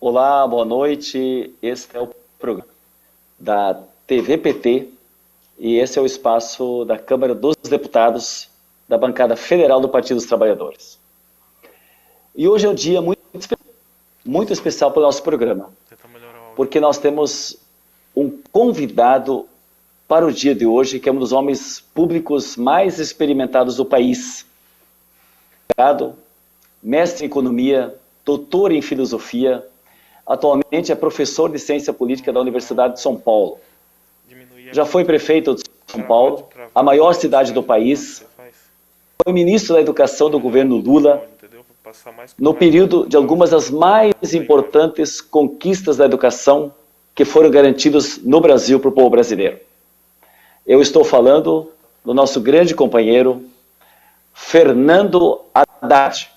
Olá, boa noite. Este é o programa da TV PT e esse é o espaço da Câmara dos Deputados da bancada federal do Partido dos Trabalhadores. E hoje é um dia muito especial para o nosso programa, porque nós temos um convidado para o dia de hoje, que é um dos homens públicos mais experimentados do país. Mestre em Economia, doutor em Filosofia, atualmente é professor de Ciência Política da Universidade de São Paulo. Já foi prefeito de São Paulo, a maior cidade do país. Foi ministro da Educação do governo Lula, no período de algumas das mais importantes conquistas da educação que foram garantidas no Brasil para o povo brasileiro. Eu estou falando do nosso grande companheiro, Fernando Haddad.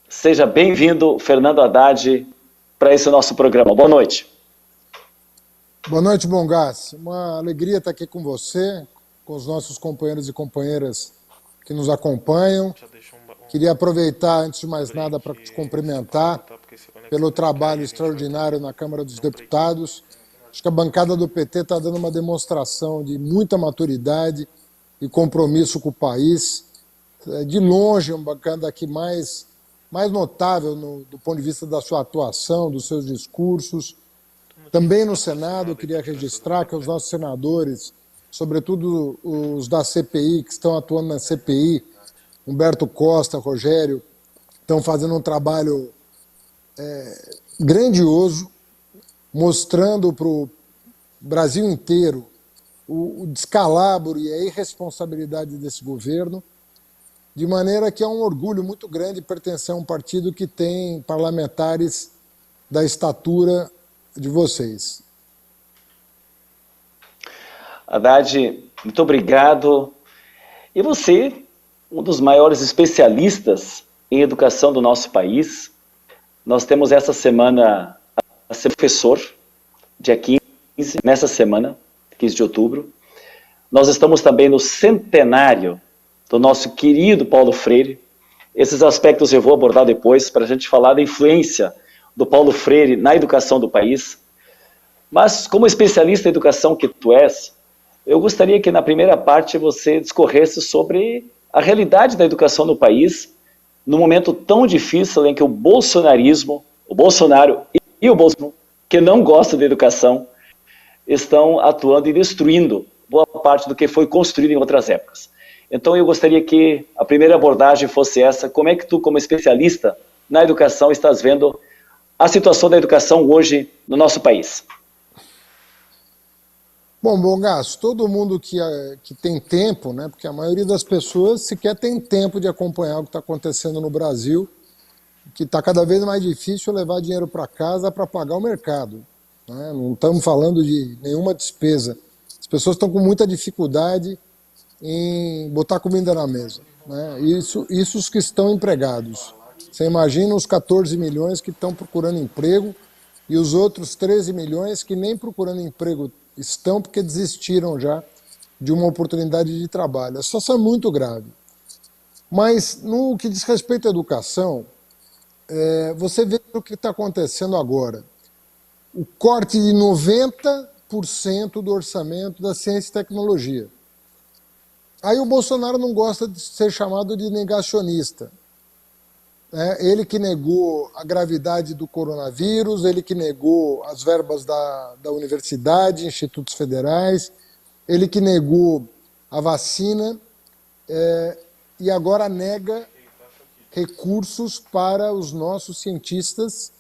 Seja bem-vindo, Fernando Haddad, para esse nosso programa. Boa noite. Boa noite, Bongás. Uma alegria estar aqui com você, com os nossos companheiros e companheiras que nos acompanham. Queria aproveitar, antes de mais nada, para te cumprimentar pelo trabalho extraordinário na Câmara dos Deputados. Acho que a bancada do PT está dando uma demonstração de muita maturidade e compromisso com o país. De longe, uma bancada aqui mais notável do ponto de vista da sua atuação, dos seus discursos. Também no Senado, eu queria registrar que os nossos senadores, sobretudo os da CPI, que estão atuando na CPI, Humberto Costa, Rogério, estão fazendo um trabalho grandioso, mostrando para o Brasil inteiro o descalabro e a irresponsabilidade desse governo, de maneira que é um orgulho muito grande pertencer a um partido que tem parlamentares da estatura de vocês. Haddad, muito obrigado. E você, um dos maiores especialistas em educação do nosso país, nós temos essa semana a ser professor, dia 15, nessa semana, 15 de outubro. Nós estamos também no centenário do nosso querido Paulo Freire. Esses aspectos eu vou abordar depois para a gente falar da influência do Paulo Freire na educação do país. Mas, como especialista em educação que tu és, eu gostaria que na primeira parte você discorresse sobre a realidade da educação no país, num momento tão difícil em que o bolsonarismo, o Bolsonaro e o Bolsonaro, que não gostam de educação, estão atuando e destruindo boa parte do que foi construído em outras épocas. Então eu gostaria que a primeira abordagem fosse essa: como é que tu, como especialista na educação, estás vendo a situação da educação hoje no nosso país? Bom, Bongás, todo mundo que tem tempo, né, porque a maioria das pessoas sequer tem tempo de acompanhar o que está acontecendo no Brasil, que está cada vez mais difícil levar dinheiro para casa para pagar o mercado. Né? Não estamos falando de nenhuma despesa. As pessoas estão com muita dificuldade em botar comida na mesa. Né? Isso os que estão empregados. Você imagina os 14 milhões que estão procurando emprego e os outros 13 milhões que nem procurando emprego estão porque desistiram já de uma oportunidade de trabalho. A situação é muito grave. Mas, no que diz respeito à educação, você vê o que está acontecendo agora. O corte de 90% do orçamento da ciência e tecnologia. Aí o Bolsonaro não gosta de ser chamado de negacionista. Ele que negou a gravidade do coronavírus, ele que negou as verbas da universidade, institutos federais, ele que negou a vacina e agora nega recursos para os nossos cientistas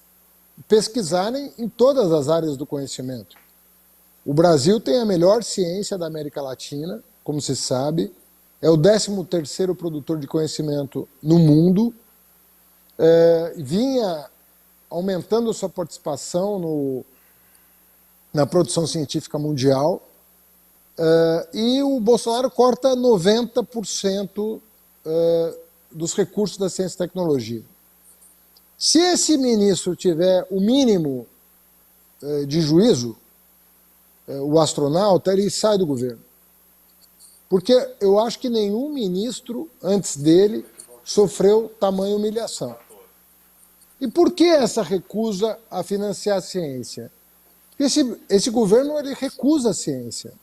pesquisarem em todas as áreas do conhecimento. O Brasil tem a melhor ciência da América Latina, como se sabe, é o 13º produtor de conhecimento no mundo, vinha aumentando sua participação na produção científica mundial, e o Bolsonaro corta 90% dos recursos da ciência e tecnologia. Se esse ministro tiver o mínimo de juízo, o astronauta, ele sai do governo. Porque eu acho que nenhum ministro antes dele sofreu tamanha humilhação. E por que essa recusa a financiar a ciência? Esse governo ele recusa a ciência.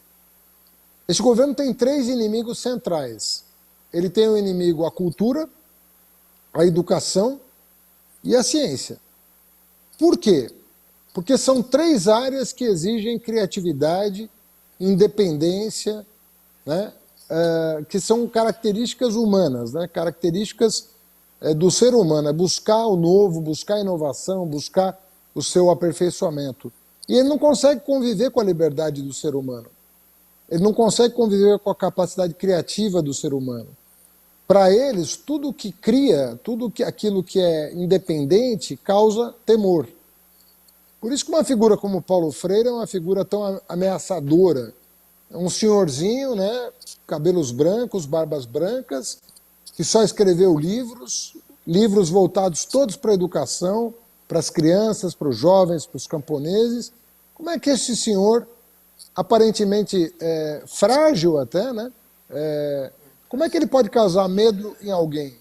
Esse governo tem três inimigos centrais. Ele tem o inimigo a cultura, a educação e a ciência. Por quê? Porque são três áreas que exigem criatividade, independência, né? Que são características humanas, né? Características do ser humano, é buscar o novo, buscar a inovação, buscar o seu aperfeiçoamento. E ele não consegue conviver com a liberdade do ser humano. Ele não consegue conviver com a capacidade criativa do ser humano. Para eles, tudo que cria, aquilo que é independente, causa temor. Por isso que uma figura como Paulo Freire é uma figura tão ameaçadora. É um senhorzinho, né, cabelos brancos, barbas brancas, que só escreveu livros voltados todos para a educação, para as crianças, para os jovens, para os camponeses. Como é que esse senhor, aparentemente frágil até, né, como é que ele pode causar medo em alguém?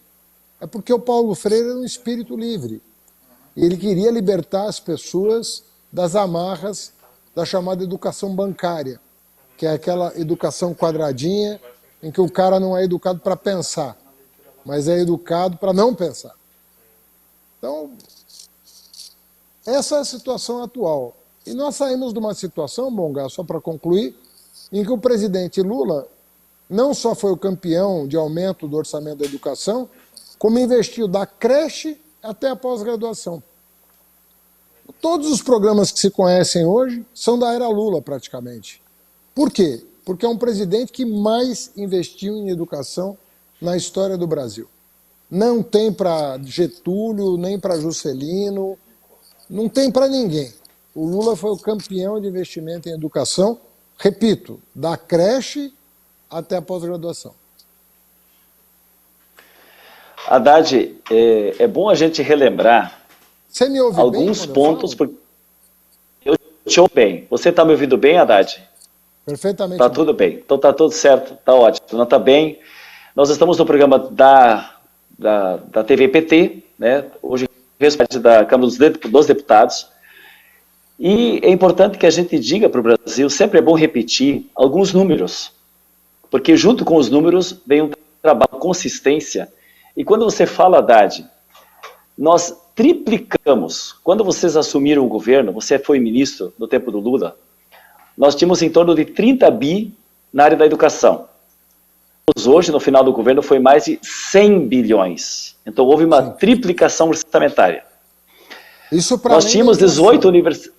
É porque o Paulo Freire era um espírito livre. E ele queria libertar as pessoas das amarras da chamada educação bancária, que é aquela educação quadradinha em que o cara não é educado para pensar, mas é educado para não pensar. Então, essa é a situação atual. E nós saímos de uma situação, Bonga, só para concluir, em que o presidente Lula não só foi o campeão de aumento do orçamento da educação, como investiu da creche até a pós-graduação. Todos os programas que se conhecem hoje são da era Lula, praticamente. Por quê? Porque é um presidente que mais investiu em educação na história do Brasil. Não tem para Getúlio, nem para Juscelino, não tem para ninguém. O Lula foi o campeão de investimento em educação, repito, da creche até a pós-graduação. Haddad, é bom a gente relembrar Você me ouve alguns bem pontos. Eu te ouço bem. Você está me ouvindo bem, Haddad? Perfeitamente. Está tudo bem. Então está tudo certo, está ótimo. Não está bem. Nós estamos no programa da TV PT, né? Hoje parte da Câmara dos Deputados. E é importante que a gente diga para o Brasil, sempre é bom repetir alguns números, porque junto com os números vem um trabalho de consistência. E quando você fala, Haddad, nós triplicamos, quando vocês assumiram o governo, você foi ministro no tempo do Lula, nós tínhamos em torno de 30 bi na área da educação. Hoje, no final do governo, foi mais de 100 bilhões. Então houve uma triplicação orçamentária. Isso para nós tínhamos 18 universidades.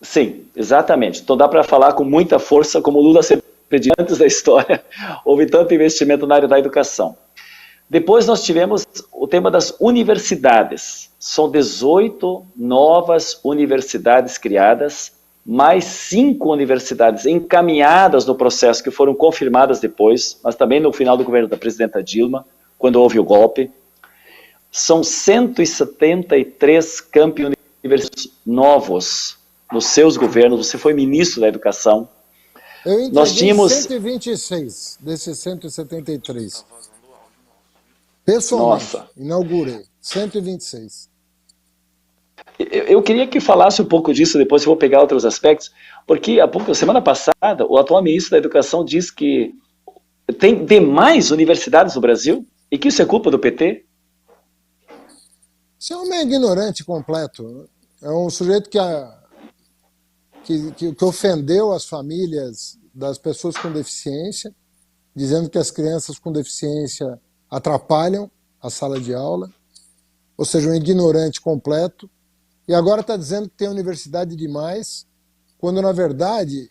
Sim, exatamente. Então dá para falar com muita força, como o Lula sempre disse antes da história, houve tanto investimento na área da educação. Depois nós tivemos o tema das universidades. São 18 novas universidades criadas, mais 5 universidades encaminhadas no processo, que foram confirmadas depois, mas também no final do governo da presidenta Dilma, quando houve o golpe. São 173 campi universitários novos nos seus governos. Você foi ministro da Educação. Eu entreguei nós tínhamos 126 desses 173. Pessoalmente, inaugurei 126. Eu queria que falasse um pouco disso, depois eu vou pegar outros aspectos, porque semana passada, o atual ministro da Educação disse que tem demais universidades no Brasil e que isso é culpa do PT. Esse homem é ignorante completo. É um sujeito que ofendeu as famílias das pessoas com deficiência, dizendo que as crianças com deficiência atrapalham a sala de aula, ou seja, um ignorante completo, e agora está dizendo que tem universidade demais, quando na verdade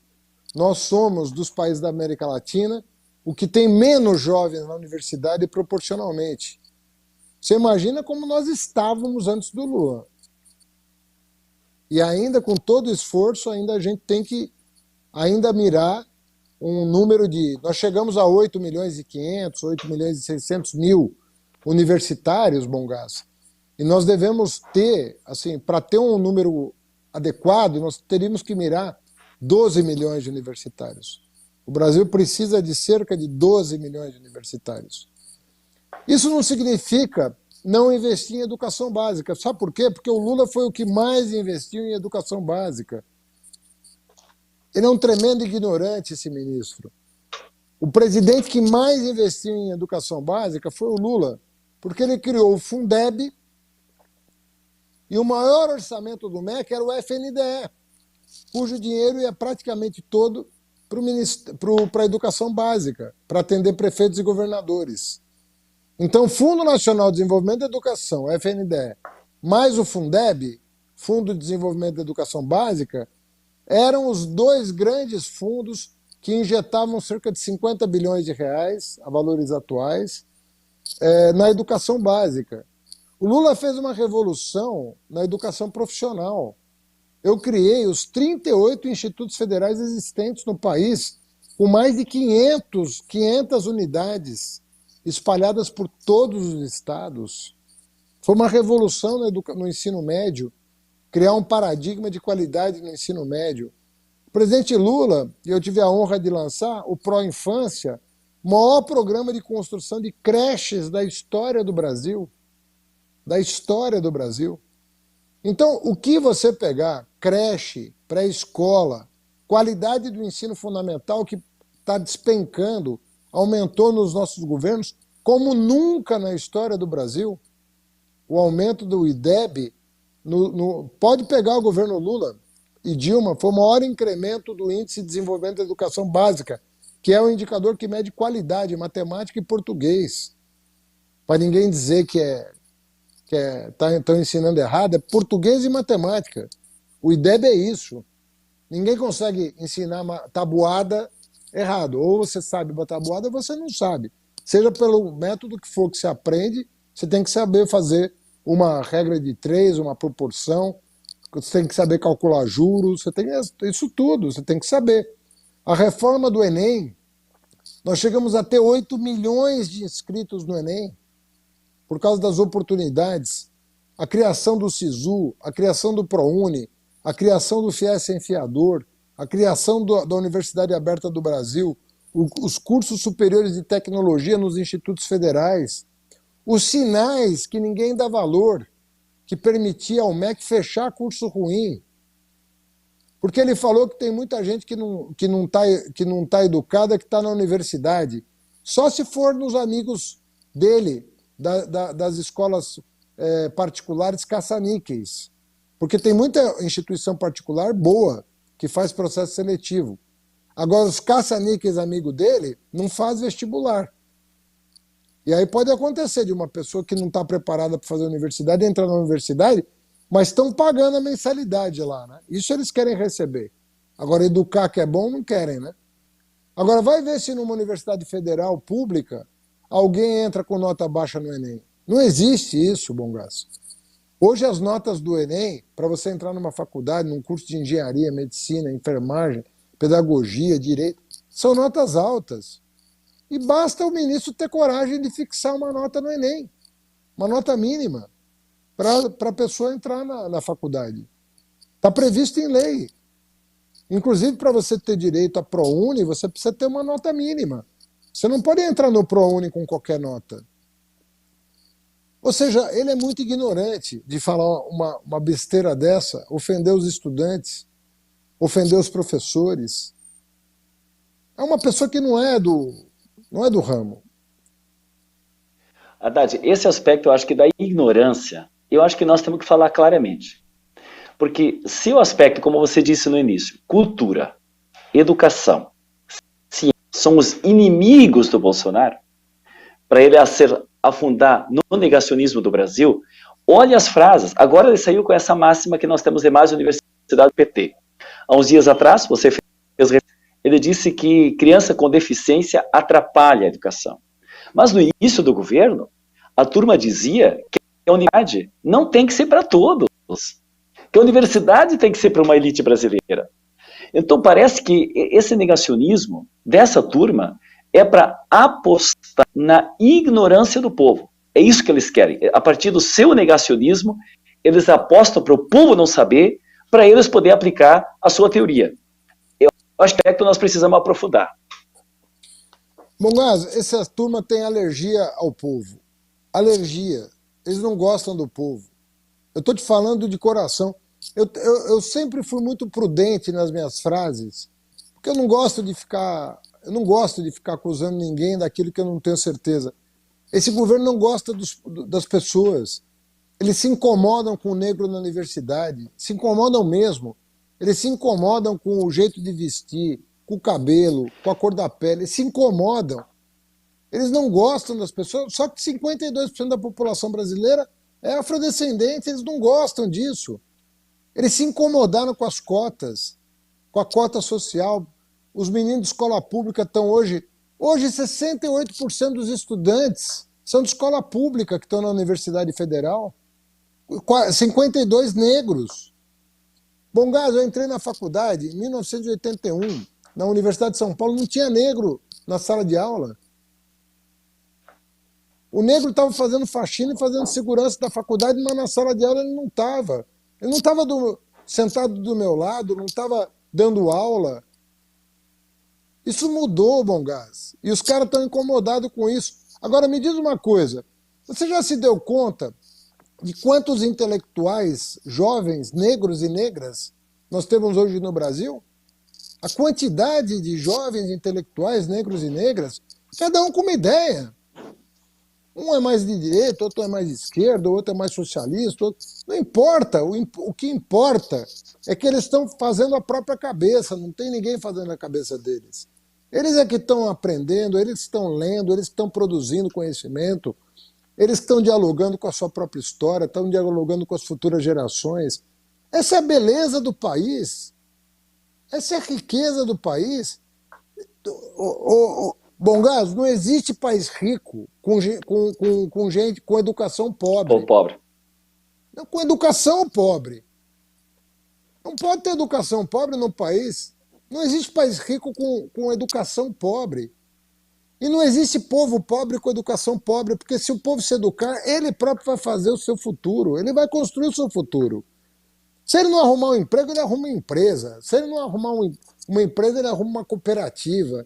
nós somos, dos países da América Latina, o que tem menos jovens na universidade proporcionalmente. Você imagina como nós estávamos antes do Lula. E ainda com todo o esforço, ainda a gente tem que mirar um número de... Nós chegamos a 8 milhões e 500, 8 milhões e 600 mil universitários, Bongás. E nós devemos ter, assim, para ter um número adequado, nós teríamos que mirar 12 milhões de universitários. O Brasil precisa de cerca de 12 milhões de universitários. Isso não significa não investir em educação básica. Sabe por quê? Porque o Lula foi o que mais investiu em educação básica. Ele é um tremendo ignorante, esse ministro. O presidente que mais investiu em educação básica foi o Lula, porque ele criou o Fundeb e o maior orçamento do MEC era o FNDE, cujo dinheiro ia praticamente todo para a educação básica, para atender prefeitos e governadores. Então, Fundo Nacional de Desenvolvimento da Educação, FNDE, mais o Fundeb, Fundo de Desenvolvimento da Educação Básica, eram os dois grandes fundos que injetavam cerca de 50 bilhões de reais, a valores atuais, na educação básica. O Lula fez uma revolução na educação profissional. Eu criei os 38 institutos federais existentes no país, com mais de 500 unidades espalhadas por todos os estados. Foi uma revolução no ensino médio, criar um paradigma de qualidade no ensino médio. O presidente Lula, eu tive a honra de lançar o Pró-Infância, o maior programa de construção de creches da história do Brasil. Da história do Brasil. Então, o que você pegar, creche, pré-escola, qualidade do ensino fundamental que está despencando, aumentou nos nossos governos, como nunca na história do Brasil. O aumento do IDEB, pode pegar o governo Lula e Dilma, foi o maior incremento do Índice de Desenvolvimento da Educação Básica, que é um indicador que mede qualidade em matemática e português. Para ninguém dizer que estão ensinando errado, é português e matemática. O IDEB é isso. Ninguém consegue ensinar uma tabuada errado. Ou você sabe uma tabuada ou você não sabe. Seja pelo método que for que se aprende, você tem que saber fazer uma regra de 3, uma proporção, você tem que saber calcular juros, você tem isso tudo, você tem que saber. A reforma do Enem, nós chegamos a ter 8 milhões de inscritos no Enem, por causa das oportunidades, a criação do SISU, a criação do ProUni, a criação do FIES Sem Fiador, a criação da Universidade Aberta do Brasil, os cursos superiores de tecnologia nos institutos federais, os sinais que ninguém dá valor, que permitia ao MEC fechar curso ruim. Porque ele falou que tem muita gente que não tá educada, que está na universidade. Só se for nos amigos dele, das escolas particulares caça-níqueis. Porque tem muita instituição particular boa que faz processo seletivo. Agora, os caça-níqueis amigos dele não faz vestibular. E aí pode acontecer de uma pessoa que não está preparada para fazer a universidade entrar na universidade, mas estão pagando a mensalidade lá, né? Isso eles querem receber. Agora, educar que é bom, não querem, né? Agora, vai ver se numa universidade federal pública alguém entra com nota baixa no Enem. Não existe isso, Bongas. Hoje as notas do Enem, para você entrar numa faculdade, num curso de engenharia, medicina, enfermagem, pedagogia, direito, são notas altas. E basta o ministro ter coragem de fixar uma nota no Enem, uma nota mínima, para a pessoa entrar na faculdade. Está previsto em lei. Inclusive, para você ter direito a ProUni, você precisa ter uma nota mínima. Você não pode entrar no ProUni com qualquer nota. Ou seja, ele é muito ignorante de falar uma besteira dessa, ofender os estudantes, ofender os professores. É uma pessoa que não é do ramo. Haddad, esse aspecto eu acho que da ignorância, eu acho que nós temos que falar claramente. Porque se o aspecto, como você disse no início, cultura, educação, ciência, são os inimigos do Bolsonaro, para ele afundar no negacionismo do Brasil, olha as frases. Agora ele saiu com essa máxima que nós temos em mais universidade do PT. Há uns dias atrás, ele disse que criança com deficiência atrapalha a educação. Mas no início do governo, a turma dizia que a universidade não tem que ser para todos, que a universidade tem que ser para uma elite brasileira. Então parece que esse negacionismo dessa turma é para apostar na ignorância do povo. É isso que eles querem. A partir do seu negacionismo, eles apostam para o povo não saber, para eles poderem aplicar a sua teoria. É um aspecto que nós precisamos aprofundar. Bongas, essa turma tem alergia ao povo. Alergia. eles não gostam do povo. Eu estou te falando de coração. Eu sempre fui muito prudente nas minhas frases, porque eu não gosto de ficar acusando ninguém daquilo que eu não tenho certeza. Esse governo não gosta das pessoas. Eles se incomodam com o negro na universidade, se incomodam mesmo. Eles se incomodam com o jeito de vestir, com o cabelo, com a cor da pele. Eles se incomodam. Eles não gostam das pessoas, só que 52% da população brasileira é afrodescendente, eles não gostam disso. Eles se incomodaram com as cotas, com a cota social. Os meninos de escola pública estão hoje 68% dos estudantes são de escola pública que estão na Universidade Federal, 52 negros. Bom, Gás, eu entrei na faculdade em 1981, na Universidade de São Paulo, não tinha negro na sala de aula. O negro estava fazendo faxina e fazendo segurança da faculdade, mas na sala de aula ele não estava. Ele não estava sentado do meu lado, não estava dando aula. Isso mudou, Bom Gás. E os caras estão incomodados com isso. Agora, me diz uma coisa. Você já se deu conta de quantos intelectuais jovens, negros e negras, nós temos hoje no Brasil? A quantidade de jovens intelectuais, negros e negras, cada um com uma ideia. Um é mais de direita, outro é mais de esquerda, outro é mais socialista. Não importa. O que importa é que eles estão fazendo a própria cabeça, não tem ninguém fazendo a cabeça deles. Eles é que estão aprendendo, eles estão lendo, eles estão produzindo conhecimento, eles estão dialogando com a sua própria história, estão dialogando com as futuras gerações. Essa é a beleza do país. Essa é a riqueza do país. Bom, Gás, não existe país rico com gente com educação pobre. Ou pobre. Não, com educação pobre. Não pode ter educação pobre no país. Não existe país rico com educação pobre. E não existe povo pobre com educação pobre, porque se o povo se educar, ele próprio vai fazer o seu futuro, ele vai construir o seu futuro. Se ele não arrumar um emprego, ele arruma uma empresa. Se ele não arrumar uma empresa, ele arruma uma cooperativa.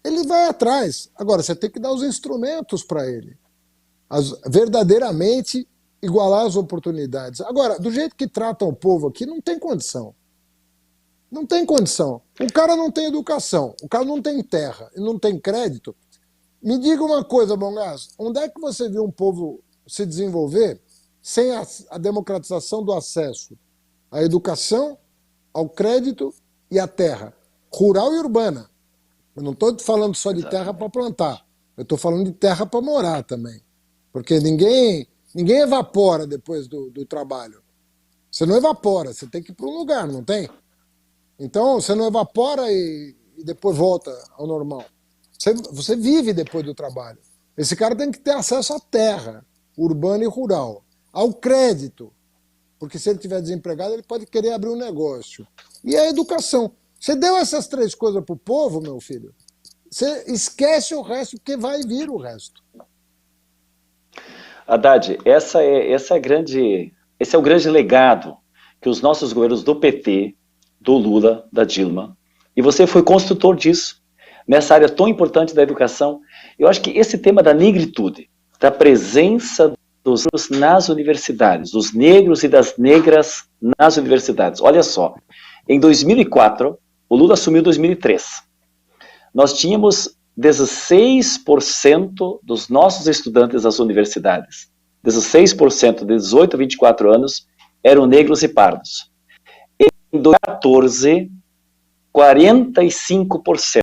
Ele vai atrás. Agora, você tem que dar os instrumentos para ele. Verdadeiramente igualar as oportunidades. Agora, do jeito que tratam o povo aqui, não tem condição. Não tem condição. O cara não tem educação, o cara não tem terra e não tem crédito. Me diga uma coisa, Bom Gás, onde é que você viu um povo se desenvolver sem a democratização do acesso à educação, ao crédito e à terra, rural e urbana? Eu não estou falando só de terra para plantar, eu estou falando de terra para morar também. Porque ninguém evapora depois do trabalho. Você não evapora, você tem que ir para um lugar, não tem? Então, você não evapora e depois volta ao normal. Você vive depois do trabalho. Esse cara tem que ter acesso à terra, urbana e rural, ao crédito, porque se ele estiver desempregado, ele pode querer abrir um negócio. E a educação. Você deu essas três coisas para o povo, meu filho, você esquece o resto, porque vai vir o resto. Haddad, esse é o grande legado que os nossos governos do PT, do Lula, da Dilma, e você foi construtor disso, nessa área tão importante da educação. Eu acho que esse tema da negritude, da presença dos negros nas universidades, dos negros e das negras nas universidades. Olha só, em 2004, o Lula assumiu em 2003. Nós tínhamos 16% dos nossos estudantes das universidades, 16% de 18 a 24 anos, eram negros e pardos. Em 2014, 45%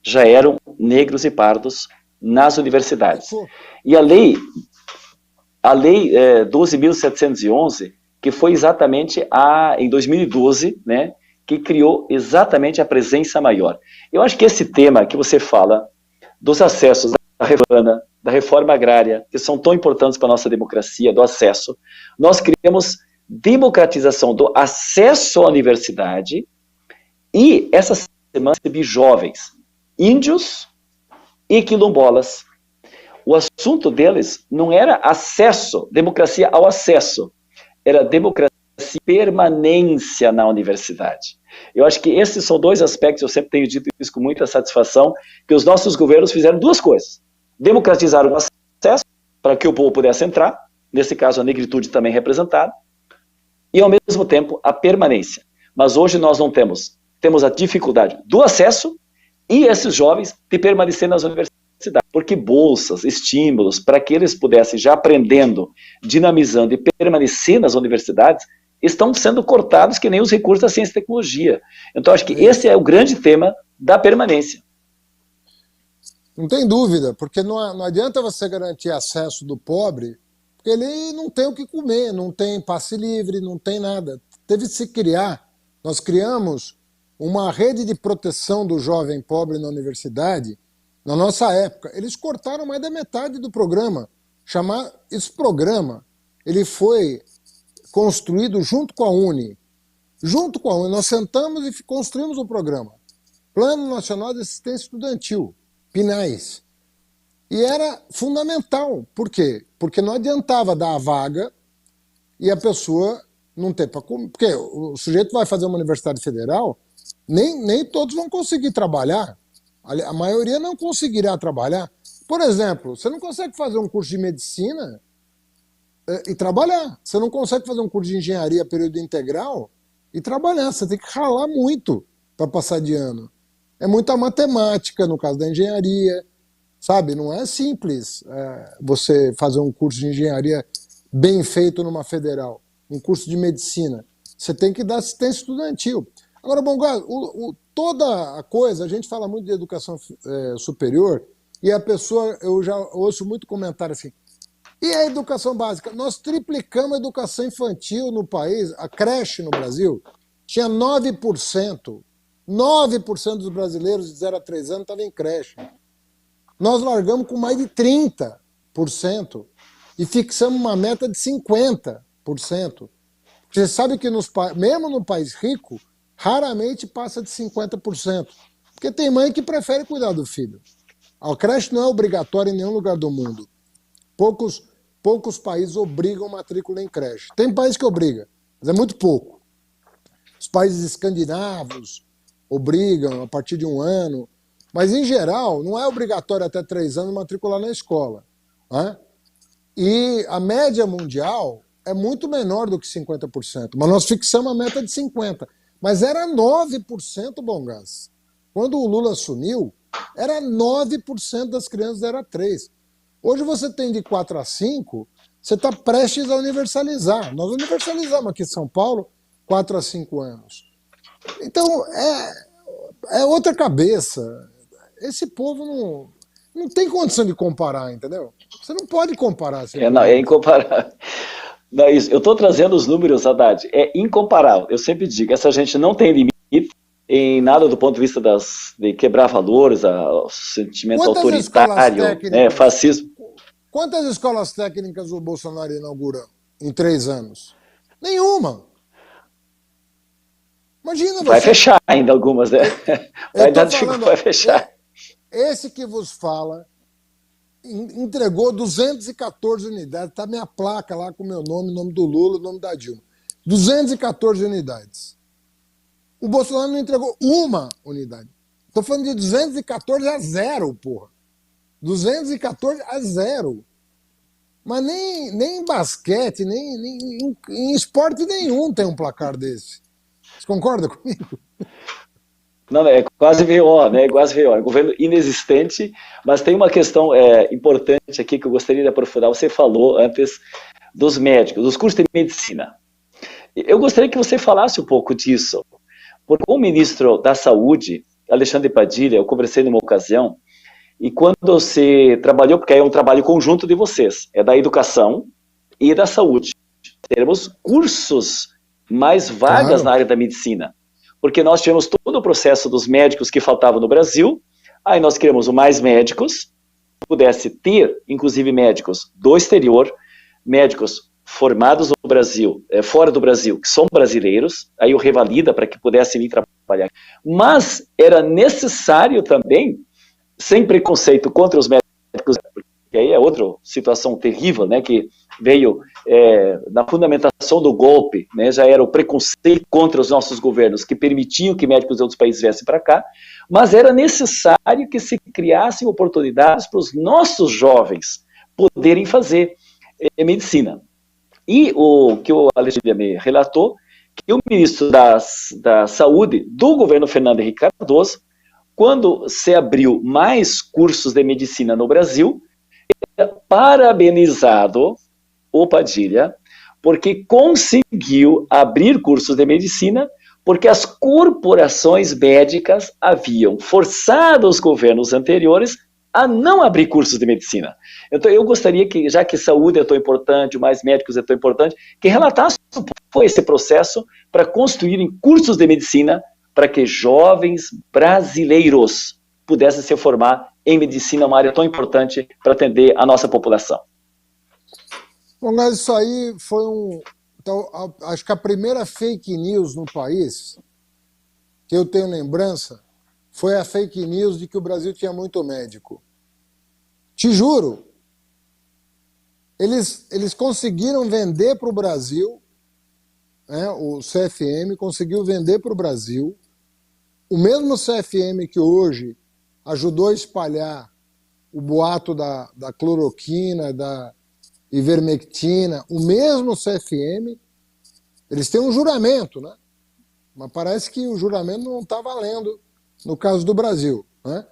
já eram negros e pardos nas universidades. E a lei 12.711, que foi exatamente em 2012, né, que criou exatamente a presença maior. Eu acho que esse tema que você fala, dos acessos da reforma agrária, que são tão importantes para a nossa democracia, do acesso, nós criamos democratização do acesso à universidade, e essa semana recebi jovens, índios e quilombolas. O assunto deles não era acesso, democracia ao acesso, era democracia e permanência na universidade. Eu acho que esses são dois aspectos, eu sempre tenho dito isso com muita satisfação, que os nossos governos fizeram duas coisas. Democratizaram o acesso para que o povo pudesse entrar, nesse caso a negritude também representada, e ao mesmo tempo a permanência. Mas hoje nós não temos a dificuldade do acesso e esses jovens de permanecer nas universidades, porque bolsas, estímulos, para que eles pudessem, já aprendendo, dinamizando e permanecer nas universidades, estão sendo cortados que nem os recursos da ciência e tecnologia. Então, acho que esse é o grande tema da permanência. Não tem dúvida, porque não adianta você garantir acesso do pobre, porque ele não tem o que comer, não tem passe livre, não tem nada. Teve que se criar, nós criamos uma rede de proteção do jovem pobre na universidade, na nossa época. Eles cortaram mais da metade do programa. Esse programa, ele foi construído junto com a Uni. Junto com a Uni, nós sentamos e construímos um programa. Plano Nacional de Assistência Estudantil, PNAES. E era fundamental. Por quê? Porque não adiantava dar a vaga e a pessoa não ter para comer. Porque o sujeito vai fazer uma universidade federal, nem todos vão conseguir trabalhar. A maioria não conseguirá trabalhar. Por exemplo, você não consegue fazer um curso de medicina e trabalhar. Você não consegue fazer um curso de engenharia período integral e trabalhar. Você tem que ralar muito para passar de ano. É muita matemática no caso da engenharia, sabe? Não é simples você fazer um curso de engenharia bem feito numa federal, um curso de medicina. Você tem que dar assistência estudantil. Agora, bom, toda a coisa, a gente fala muito de educação superior e a pessoa, eu já ouço muito comentário assim, e a educação básica? Nós triplicamos a educação infantil no país, a creche no Brasil tinha 9%. 9% dos brasileiros de 0 a 3 anos estavam em creche. Nós largamos com mais de 30% e fixamos uma meta de 50%. Você sabe que mesmo no país rico, raramente passa de 50%. Porque tem mãe que prefere cuidar do filho. A creche não é obrigatória em nenhum lugar do mundo. Poucos países obrigam matrícula em creche. Tem país que obriga, mas é muito pouco. Os países escandinavos obrigam a partir de 1 ano, mas em geral não é obrigatório até 3 anos matricular na escola. Né? E a média mundial é muito menor do que 50%, mas nós fixamos a meta de 50%. Mas era 9%, bom gás. Quando o Lula assumiu, era 9% das crianças 0 a 3. Hoje você tem de 4 a 5, você está prestes a universalizar. Nós universalizamos aqui em São Paulo 4 a 5 anos. Então, é outra cabeça. Esse povo não tem condição de comparar, entendeu? Você não pode comparar. É incomparável. Não, isso. Eu estou trazendo os números, Haddad. É incomparável. Eu sempre digo, essa gente não tem limite em nada do ponto de vista de quebrar valores, o sentimento autoritário, fascismo. Quantas escolas técnicas o Bolsonaro inaugurou em 3 anos? Nenhuma. Imagina você... Vai fechar ainda algumas, né? Vai fechar. Esse que vos fala entregou 214 unidades, está minha placa lá com o meu nome, o nome do Lula, o nome da Dilma. 214 unidades. O Bolsonaro não entregou uma unidade. Estou falando de 214 a 0, porra. 214 a 0. Mas nem em basquete, nem em esporte nenhum tem um placar desse. Você concorda comigo? Não, é quase VO, né? Quase VO. É um governo inexistente, mas tem uma questão importante aqui que eu gostaria de aprofundar. Você falou antes dos médicos, dos cursos de medicina. Eu gostaria que você falasse um pouco disso, porque o ministro da Saúde, Alexandre Padilha, eu conversei numa ocasião, e quando você trabalhou, porque é um trabalho conjunto de vocês, é da educação e da saúde. Teremos cursos, mais vagas na área da medicina. Porque nós tivemos todo o processo dos médicos que faltavam no Brasil, aí nós criamos mais médicos, pudesse ter, inclusive, médicos do exterior, médicos formados no Brasil, fora do Brasil, que são brasileiros, aí o revalida para que pudessem vir trabalhar. Mas era necessário também, sem preconceito contra os médicos, porque aí é outra situação terrível, né, que veio na fundamentação do golpe, né, já era o preconceito contra os nossos governos, que permitiam que médicos de outros países viessem para cá, mas era necessário que se criassem oportunidades para os nossos jovens poderem fazer. em medicina. E o que o Alexandre me relatou, que o ministro da Saúde do governo Fernando Henrique Cardoso, quando se abriu mais cursos de medicina no Brasil, parabenizado o Padilha, porque conseguiu abrir cursos de medicina, porque as corporações médicas haviam forçado os governos anteriores a não abrir cursos de medicina. Então, eu gostaria que, já que saúde é tão importante, mais médicos é tão importante, que relatasse como foi esse processo para construírem cursos de medicina para que jovens brasileiros pudessem se formar em medicina, uma área tão importante para atender a nossa população. Bom, mas isso aí foi Então, acho que a primeira fake news no país, que eu tenho lembrança, foi a fake news de que o Brasil tinha muito médico. Te juro, eles conseguiram vender para o Brasil, né, o CFM conseguiu vender para o Brasil, o mesmo CFM que hoje ajudou a espalhar o boato da cloroquina, da ivermectina, o mesmo CFM, eles têm um juramento, né? Mas parece que o juramento não está valendo no caso do Brasil, né?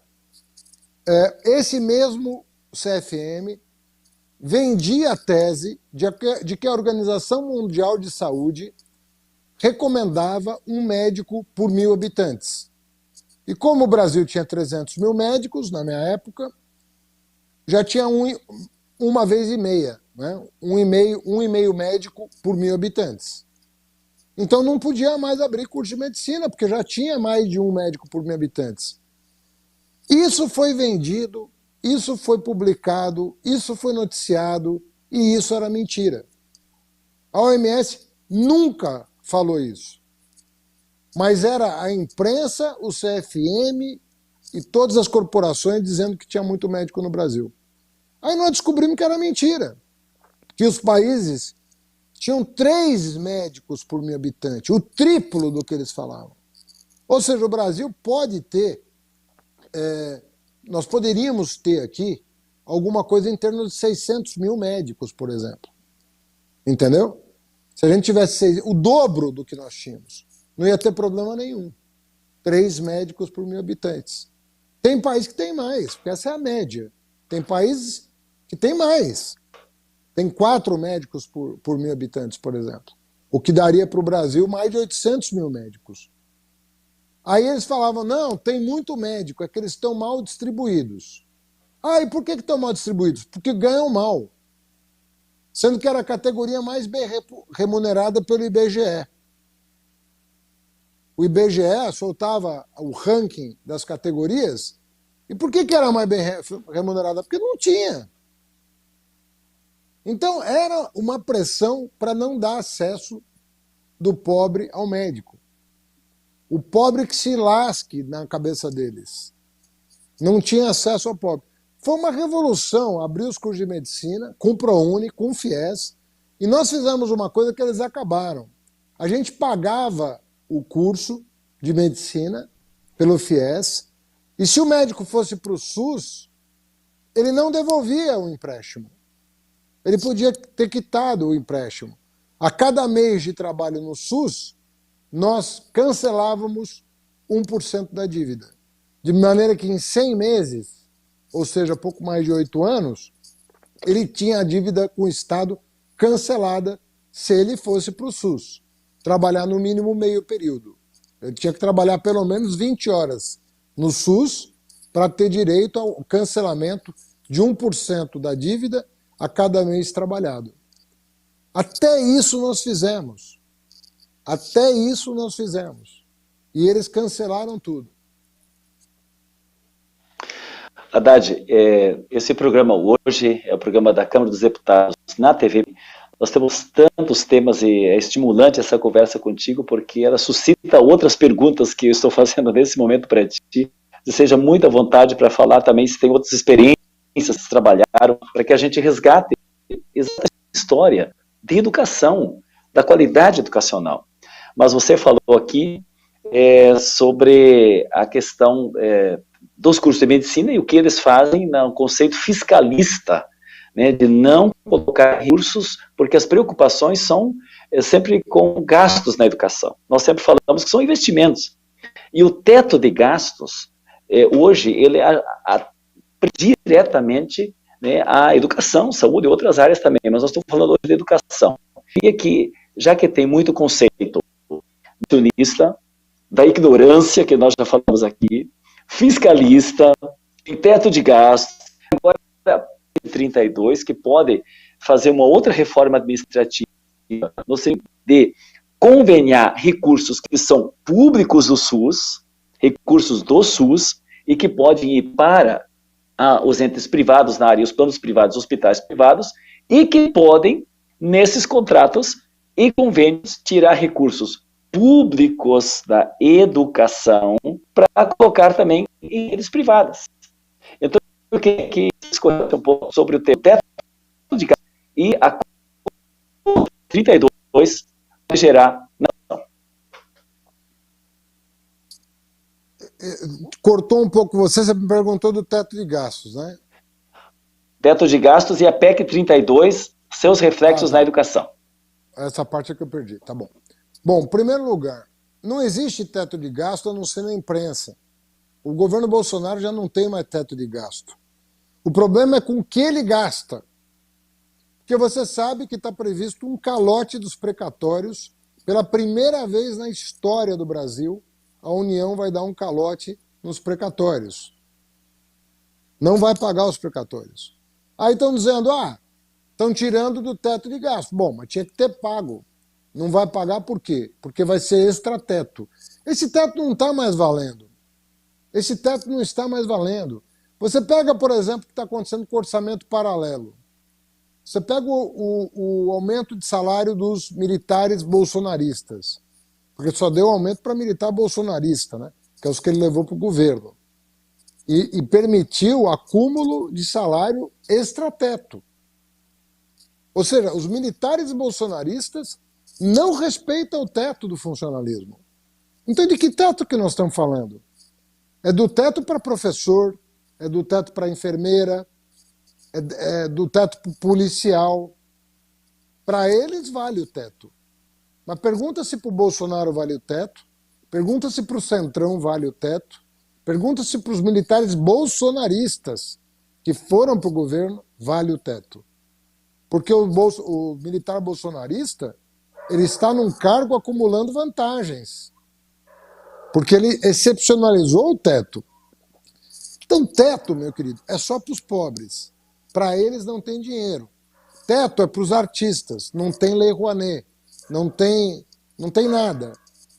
Esse mesmo CFM vendia a tese de que a Organização Mundial de Saúde recomendava um médico por 1.000 habitantes. E como o Brasil tinha 300 mil médicos, na minha época, já tinha uma vez e meia, né? um e meio médico por 1.000 habitantes. Então não podia mais abrir curso de medicina, porque já tinha mais de um médico por 1.000 habitantes. Isso foi vendido, isso foi publicado, isso foi noticiado, e isso era mentira. A OMS nunca falou isso. Mas era a imprensa, o CFM e todas as corporações dizendo que tinha muito médico no Brasil. Aí nós descobrimos que era mentira, que os países tinham 3 médicos por 1.000 habitantes, o triplo do que eles falavam. Ou seja, o Brasil pode ter, nós poderíamos ter aqui alguma coisa em torno de 600 mil médicos, por exemplo. Entendeu? Se a gente tivesse o dobro do que nós tínhamos, não ia ter problema nenhum. 3 médicos por 1.000 habitantes. Tem país que tem mais, porque essa é a média. Tem países que tem mais. Tem 4 médicos por 1.000 habitantes, por exemplo. O que daria para o Brasil mais de 800 mil médicos. Aí eles falavam, não, tem muito médico, é que eles estão mal distribuídos. Ah, e por que estão mal distribuídos? Porque ganham mal. Sendo que era a categoria mais bem remunerada pelo IBGE. O IBGE soltava o ranking das categorias. E por que era mais bem remunerada? Porque não tinha. Então era uma pressão para não dar acesso do pobre ao médico. O pobre que se lasque na cabeça deles. Não tinha acesso ao pobre. Foi uma revolução abrir os cursos de medicina com o ProUni, com o FIES, e nós fizemos uma coisa que eles acabaram. A gente pagava o curso de medicina pelo FIES, e se o médico fosse para o SUS, ele não devolvia o empréstimo. Ele podia ter quitado o empréstimo. A cada mês de trabalho no SUS, nós cancelávamos 1% da dívida. De maneira que em 100 meses, ou seja, pouco mais de 8 anos, ele tinha a dívida com o Estado cancelada se ele fosse para o SUS. Trabalhar no mínimo meio período. Ele tinha que trabalhar pelo menos 20 horas no SUS para ter direito ao cancelamento de 1% da dívida a cada mês trabalhado. Até isso nós fizemos. Até isso nós fizemos. E eles cancelaram tudo. Haddad, esse programa hoje é o programa da Câmara dos Deputados na TV. Nós temos tantos temas e é estimulante essa conversa contigo, porque ela suscita outras perguntas que eu estou fazendo nesse momento para ti. Seja muito à vontade para falar também se tem outras experiências que trabalharam, para que a gente resgate essa história de educação, da qualidade educacional. Mas você falou aqui sobre a questão dos cursos de medicina e o que eles fazem no conceito fiscalista né, de não colocar recursos, porque as preocupações são sempre com gastos na educação. Nós sempre falamos que são investimentos. E o teto de gastos, hoje, ele diretamente, né, a educação, saúde e outras áreas também, mas nós estamos falando hoje de educação. E aqui, já que tem muito conceito nutricionista, da ignorância, que nós já falamos aqui, fiscalista, tem teto de gastos, agora 32, que pode fazer uma outra reforma administrativa, no sentido de conveniar recursos que são públicos do SUS, recursos do SUS, e que podem ir para os entes privados na área, os planos privados, hospitais privados, e que podem, nesses contratos e convênios, tirar recursos públicos da educação para colocar também em redes privadas. Então, eu queria que discutir um pouco sobre o teto de gastos e a 32 vai gerar. Não. Cortou um pouco você me perguntou do teto de gastos, né? Teto de gastos e a PEC 32, seus reflexos na educação. Essa parte é que eu perdi, tá bom. Bom, em primeiro lugar, não existe teto de gasto a não ser na imprensa. O governo Bolsonaro já não tem mais teto de gasto. O problema é com o que ele gasta. Porque você sabe que está previsto um calote dos precatórios. Pela primeira vez na história do Brasil, a União vai dar um calote nos precatórios. Não vai pagar os precatórios. Aí estão dizendo, estão tirando do teto de gasto. Bom, mas tinha que ter pago. Não vai pagar por quê? Porque vai ser extrateto. Esse teto não está mais valendo. Esse teto não está mais valendo. Você pega, por exemplo, o que está acontecendo com o orçamento paralelo. Você pega o aumento de salário dos militares bolsonaristas. Porque só deu aumento para militar bolsonarista, né? Que é os que ele levou para o governo. E permitiu o acúmulo de salário extrateto. Ou seja, os militares bolsonaristas não respeitam o teto do funcionalismo. Então, de que teto que nós estamos falando? É do teto para professor, é do teto para enfermeira, é do teto para policial. Para eles vale o teto. Mas pergunta se para o Bolsonaro vale o teto, pergunta se para o Centrão vale o teto, pergunta se para os militares bolsonaristas que foram para o governo vale o teto. Porque o militar bolsonarista ele está num cargo acumulando vantagens. Porque ele excepcionalizou o teto. Então, teto, meu querido, é só para os pobres. Para eles não tem dinheiro. Teto é para os artistas. Não tem lei Rouanet. Não tem nada.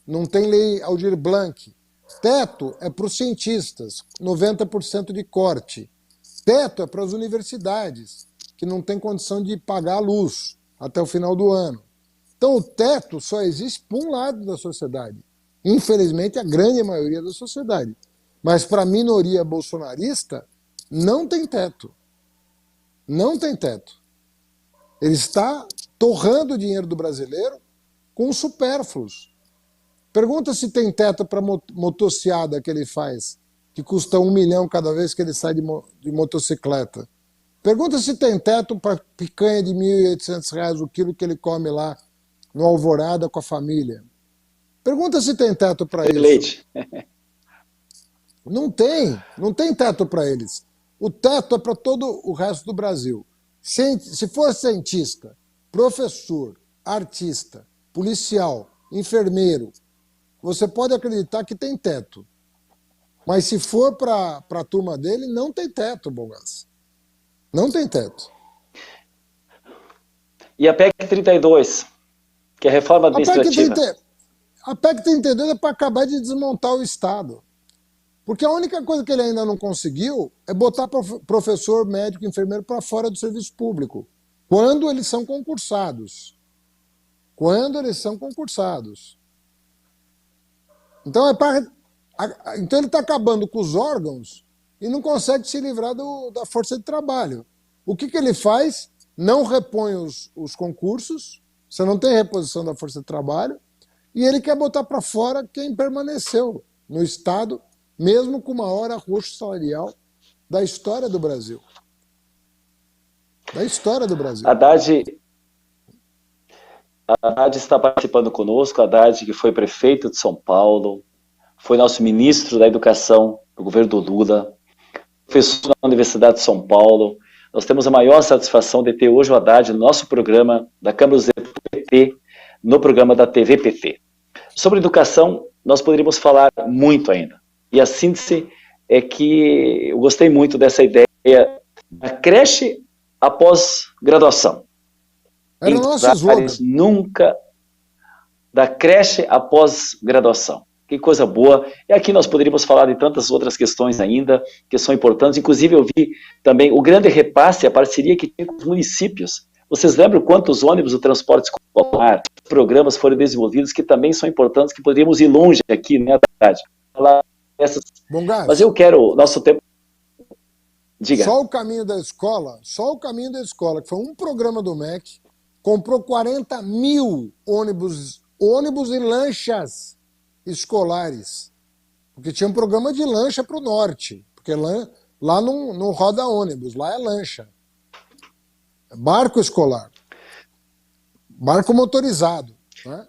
Não tem lei Aldir Blanc. Teto é para os cientistas. 90% de corte. Teto é para as universidades, que não tem condição de pagar a luz até o final do ano. Então, o teto só existe para um lado da sociedade. Infelizmente, a grande maioria da sociedade. Mas para a minoria bolsonarista, não tem teto. Não tem teto. Ele está torrando o dinheiro do brasileiro com supérfluos. Pergunta se tem teto para a motociada que ele faz, que custa 1 milhão cada vez que ele sai de motocicleta. Pergunta se tem teto para picanha de R$ 1.800 o quilo que ele come lá no Alvorada com a família. Pergunta se tem teto para isso. Leite. Não tem teto para eles. O teto é para todo o resto do Brasil. Se for cientista, professor, artista, policial, enfermeiro, você pode acreditar que tem teto. Mas se for para a turma dele, não tem teto, Bogás. Não tem teto. E a PEC 32, que é a reforma administrativa? A PEC 32 é para acabar de desmontar o Estado. Porque a única coisa que ele ainda não conseguiu é botar professor, médico, enfermeiro para fora do serviço público. Quando eles são concursados. Quando eles são concursados. Então, então ele está acabando com os órgãos e não consegue se livrar da força de trabalho. O que ele faz? Não repõe os concursos, você não tem reposição da força de trabalho, e ele quer botar para fora quem permaneceu no Estado, mesmo com o maior arroxo salarial da história do Brasil. da história do Brasil. Haddad, Haddad está participando conosco, Haddad que foi prefeito de São Paulo, foi nosso ministro da Educação do governo do Lula, professor na Universidade de São Paulo. Nós temos a maior satisfação de ter hoje o Haddad no nosso programa da Câmara dos Deputados PT, no programa da TV PT. Sobre educação, nós poderíamos falar muito ainda. E a síntese é que eu gostei muito dessa ideia da creche após graduação. Era o nosso slogan. Nunca da creche após graduação. Que coisa boa. E aqui nós poderíamos falar de tantas outras questões ainda, que são importantes. Inclusive eu vi também o grande repasse, a parceria que tinha com os municípios. Vocês lembram quantos ônibus do transporte escolar, programas foram desenvolvidos que também são importantes, que poderíamos ir longe aqui, né, verdade? Falar essas... Bom, Gás, mas eu quero, nosso tempo... Diga. Só o caminho da escola, que foi um programa do MEC, comprou 40 mil ônibus e lanchas escolares. Porque tinha um programa de lancha para o norte, porque lá não roda ônibus, lá é lancha. Barco escolar. Barco motorizado. Né?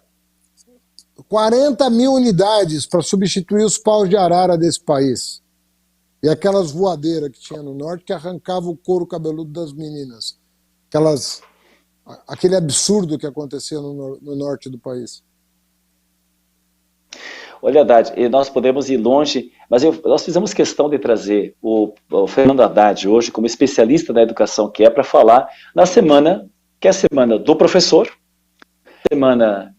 40 mil unidades para substituir os paus de arara desse país. E aquelas voadeiras que tinha no norte que arrancavam o couro cabeludo das meninas. Aquele absurdo que acontecia no norte do país. Olha, Haddad, nós podemos ir longe, mas nós fizemos questão de trazer o Fernando Haddad hoje como especialista da educação que é para falar na semana, que é a semana do professor, semana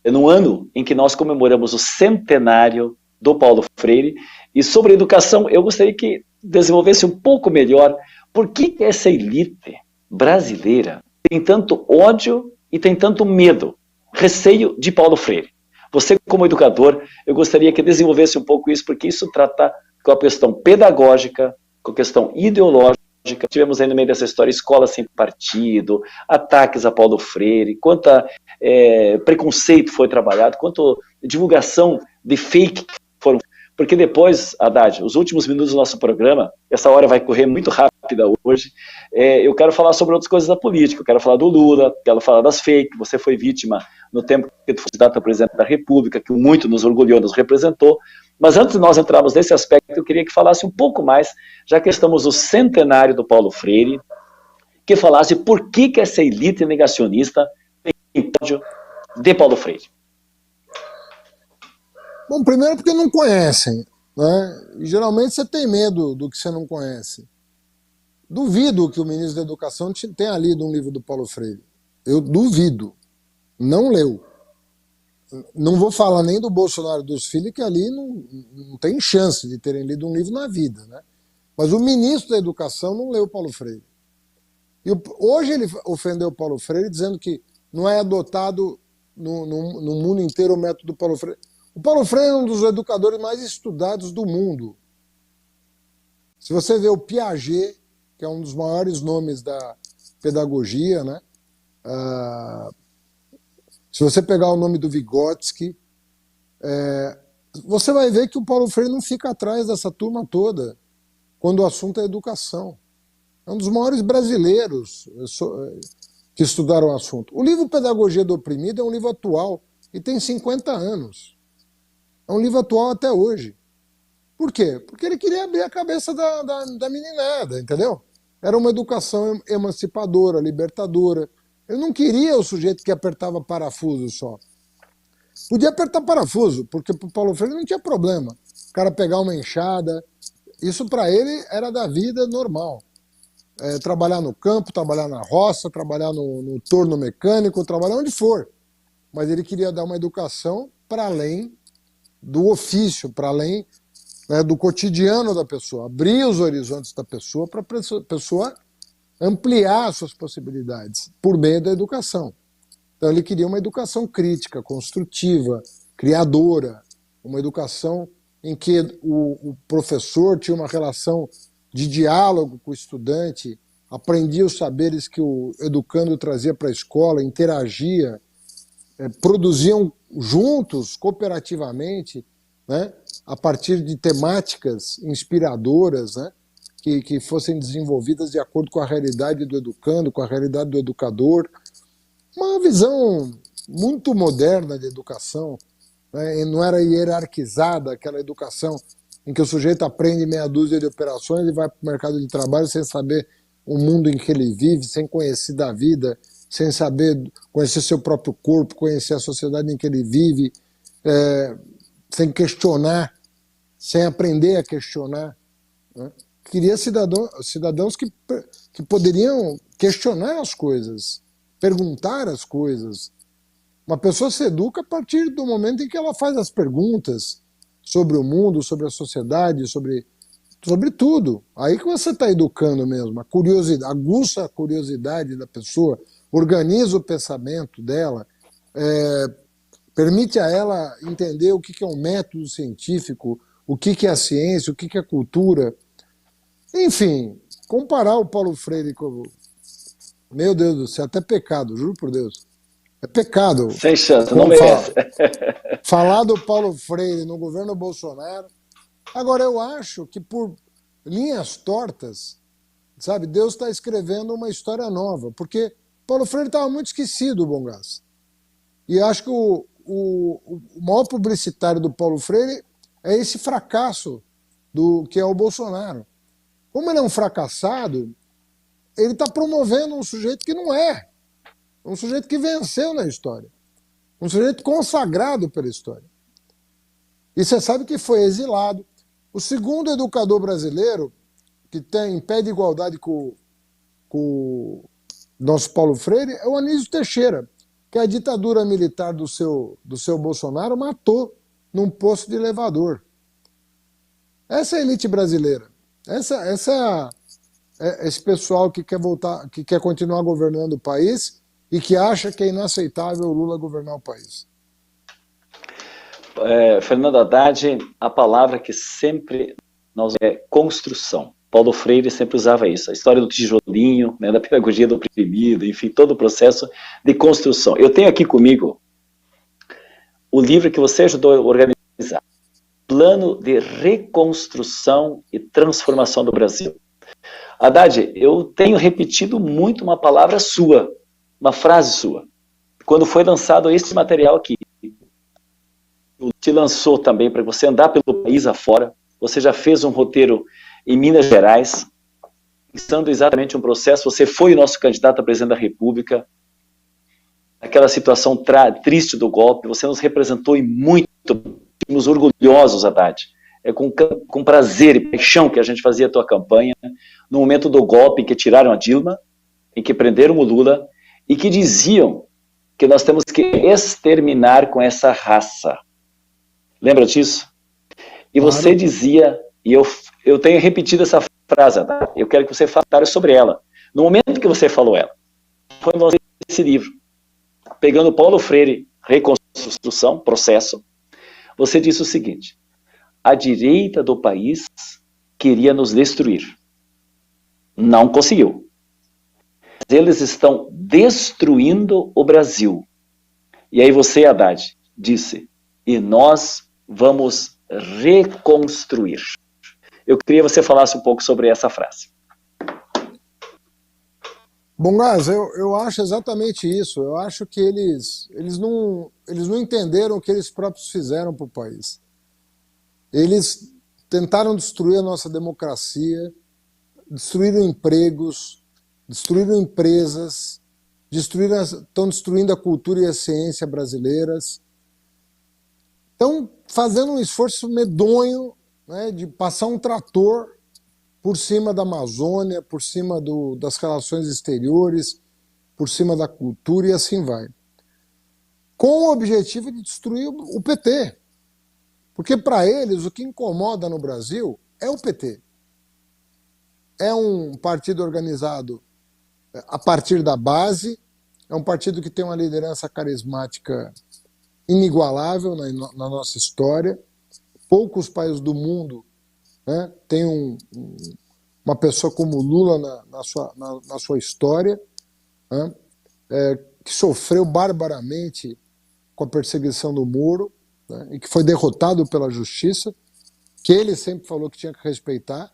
no ano em que nós comemoramos o centenário do Paulo Freire, e sobre educação eu gostaria que desenvolvesse um pouco melhor por que essa elite brasileira tem tanto ódio e tem tanto medo, receio de Paulo Freire. Você, como educador, eu gostaria que desenvolvesse um pouco isso, porque isso trata com a questão pedagógica, com a questão ideológica. Tivemos aí no meio dessa história escola sem partido, ataques a Paulo Freire, quanto preconceito foi trabalhado, quanto divulgação de fake foram. Porque depois, Haddad, os últimos minutos do nosso programa, essa hora vai correr muito rápida hoje, eu quero falar sobre outras coisas da política, eu quero falar do Lula, quero falar das fake, você foi vítima no tempo que tu foi candidato a presidente da República, que muito nos orgulhou, nos representou, mas antes de nós entrarmos nesse aspecto, eu queria que falasse um pouco mais, já que estamos no centenário do Paulo Freire, que falasse por que essa elite negacionista tem ódio de Paulo Freire. Bom, primeiro porque não conhecem, né? E geralmente você tem medo do que você não conhece. Duvido que o ministro da Educação tenha lido um livro do Paulo Freire. Eu duvido. Não leu. Não vou falar nem do Bolsonaro e dos filhos, que ali não tem chance de terem lido um livro na vida, né? Mas o ministro da Educação não leu Paulo Freire. E hoje ele ofendeu o Paulo Freire dizendo que não é adotado no mundo inteiro o método Paulo Freire. O Paulo Freire é um dos educadores mais estudados do mundo. Se você vê o Piaget, que é um dos maiores nomes da pedagogia, né? Se você pegar o nome do Vygotsky, você vai ver que o Paulo Freire não fica atrás dessa turma toda quando o assunto é educação. É um dos maiores brasileiros que estudaram o assunto. O livro Pedagogia do Oprimido é um livro atual e tem 50 anos. É um livro atual até hoje. Por quê? Porque ele queria abrir a cabeça da meninada, entendeu? Era uma educação emancipadora, libertadora. Ele não queria o sujeito que apertava parafuso só. Podia apertar parafuso, porque para o Paulo Freire não tinha problema. O cara pegar uma enxada, isso para ele era da vida normal. Trabalhar no campo, trabalhar na roça, trabalhar no torno mecânico, trabalhar onde for. Mas ele queria dar uma educação para além do ofício, para além, né, do cotidiano da pessoa, abrir os horizontes da pessoa para a pessoa ampliar suas possibilidades por meio da educação. Então ele queria uma educação crítica, construtiva, criadora, uma educação em que o professor tinha uma relação de diálogo com o estudante, aprendia os saberes que o educando trazia para a escola, interagia, produziam juntos, cooperativamente, né, a partir de temáticas inspiradoras, né, que fossem desenvolvidas de acordo com a realidade do educando, com a realidade do educador. Uma visão muito moderna de educação, né? E não era hierarquizada aquela educação em que o sujeito aprende meia dúzia de operações e vai para o mercado de trabalho sem saber o mundo em que ele vive, sem conhecer da vida, sem saber conhecer seu próprio corpo, conhecer a sociedade em que ele vive, sem questionar, sem aprender a questionar, né? Queria cidadãos que poderiam questionar as coisas, perguntar as coisas. Uma pessoa se educa a partir do momento em que ela faz as perguntas sobre o mundo, sobre a sociedade, sobre tudo. Aí que você está educando mesmo, a curiosidade, aguça a curiosidade da pessoa, organiza o pensamento dela, permite a ela entender o que é um método científico, o que é a ciência, o que é a cultura. Enfim, comparar o Paulo Freire com... Meu Deus do céu, até pecado, juro por Deus. É pecado. Sem chance, não merece. Falar do Paulo Freire no governo Bolsonaro. Agora, eu acho que por linhas tortas, sabe, Deus está escrevendo uma história nova, porque Paulo Freire estava muito esquecido, Bongás. E acho que o maior publicitário do Paulo Freire é esse fracasso que é o Bolsonaro. Como ele é um fracassado, ele está promovendo um sujeito que não é. Um sujeito que venceu na história. Um sujeito consagrado pela história. E você sabe que foi exilado. O segundo educador brasileiro que tem em pé de igualdade com o nosso Paulo Freire é o Anísio Teixeira, que a ditadura militar do seu Bolsonaro matou num posto de elevador. Essa é a elite brasileira. Esse pessoal que quer voltar, que quer continuar governando o país e que acha que é inaceitável o Lula governar o país. Fernando Haddad, a palavra que sempre nós é construção. Paulo Freire sempre usava isso, a história do tijolinho, né, da pedagogia do oprimido, enfim, todo o processo de construção. Eu tenho aqui comigo o livro que você ajudou a organizar, Plano de Reconstrução e Transformação do Brasil. Haddad, eu tenho repetido muito uma palavra sua, uma frase sua. Quando foi lançado esse material aqui, te lançou também para você andar pelo país afora, você já fez um roteiro em Minas Gerais, pensando exatamente um processo, você foi o nosso candidato a presidente da República, aquela situação triste do golpe, você nos representou e muito, ficamos orgulhosos, Haddad. É com prazer e paixão que a gente fazia a tua campanha, no momento do golpe em que tiraram a Dilma, em que prenderam o Lula, e que diziam que nós temos que exterminar com essa raça. Lembra disso? E você dizia, e eu tenho repetido essa frase, Haddad, eu quero que você fale sobre ela. No momento que você falou ela, foi lançado esse livro, pegando Paulo Freire, Reconstrução, Processo, você disse o seguinte: a direita do país queria nos destruir. Não conseguiu. Eles estão destruindo o Brasil. E aí você, Haddad, disse, e nós vamos reconstruir. Eu queria que você falasse um pouco sobre essa frase. Bongás, eu acho exatamente isso. Eu acho que eles não entenderam o que eles próprios fizeram para o país. Eles tentaram destruir a nossa democracia, destruíram empregos, destruíram empresas, estão destruindo a cultura e a ciência brasileiras. Estão fazendo um esforço medonho, né, de passar um trator por cima da Amazônia, por cima das relações exteriores, por cima da cultura e assim vai. Com o objetivo de destruir o PT. Porque para eles o que incomoda no Brasil é o PT. É um partido organizado a partir da base, é um partido que tem uma liderança carismática inigualável na nossa história. Poucos países do mundo, né, têm uma pessoa como Lula na sua história, né, que sofreu barbaramente com a perseguição do Moro, né, e que foi derrotado pela justiça, que ele sempre falou que tinha que respeitar.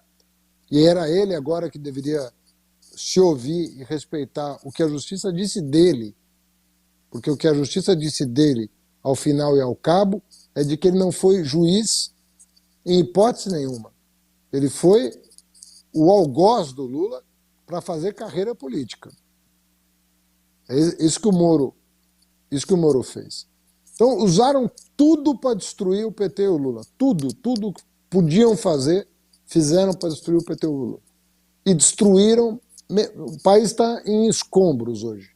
E era ele agora que deveria se ouvir e respeitar o que a justiça disse dele, porque o que a justiça disse dele, ao final e ao cabo, é de que ele não foi juiz em hipótese nenhuma. Ele foi o algoz do Lula para fazer carreira política. É isso que o Moro fez. Então, usaram tudo para destruir o PT e o Lula. Tudo que podiam fazer, fizeram para destruir o PT e o Lula. E destruíram. O país está em escombros hoje.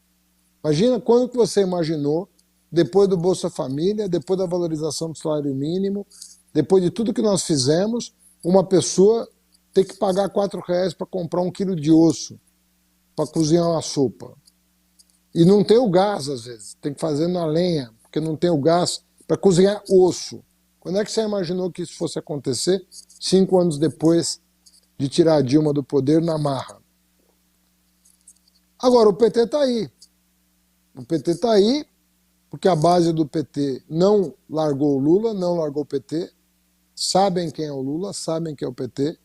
Imagina quando que você imaginou, depois do Bolsa Família, depois da valorização do salário mínimo, depois de tudo que nós fizemos, uma pessoa ter que pagar R$4 para comprar 1 quilo de osso para cozinhar uma sopa. E não tem o gás, às vezes. Tem que fazer na lenha, porque não tem o gás para cozinhar osso. Quando é que você imaginou que isso fosse acontecer 5 anos depois de tirar a Dilma do poder na marra? Agora, o PT está aí. O PT está aí porque a base do PT não largou o Lula, não largou o PT. Sabem quem é o Lula, sabem quem é o PT.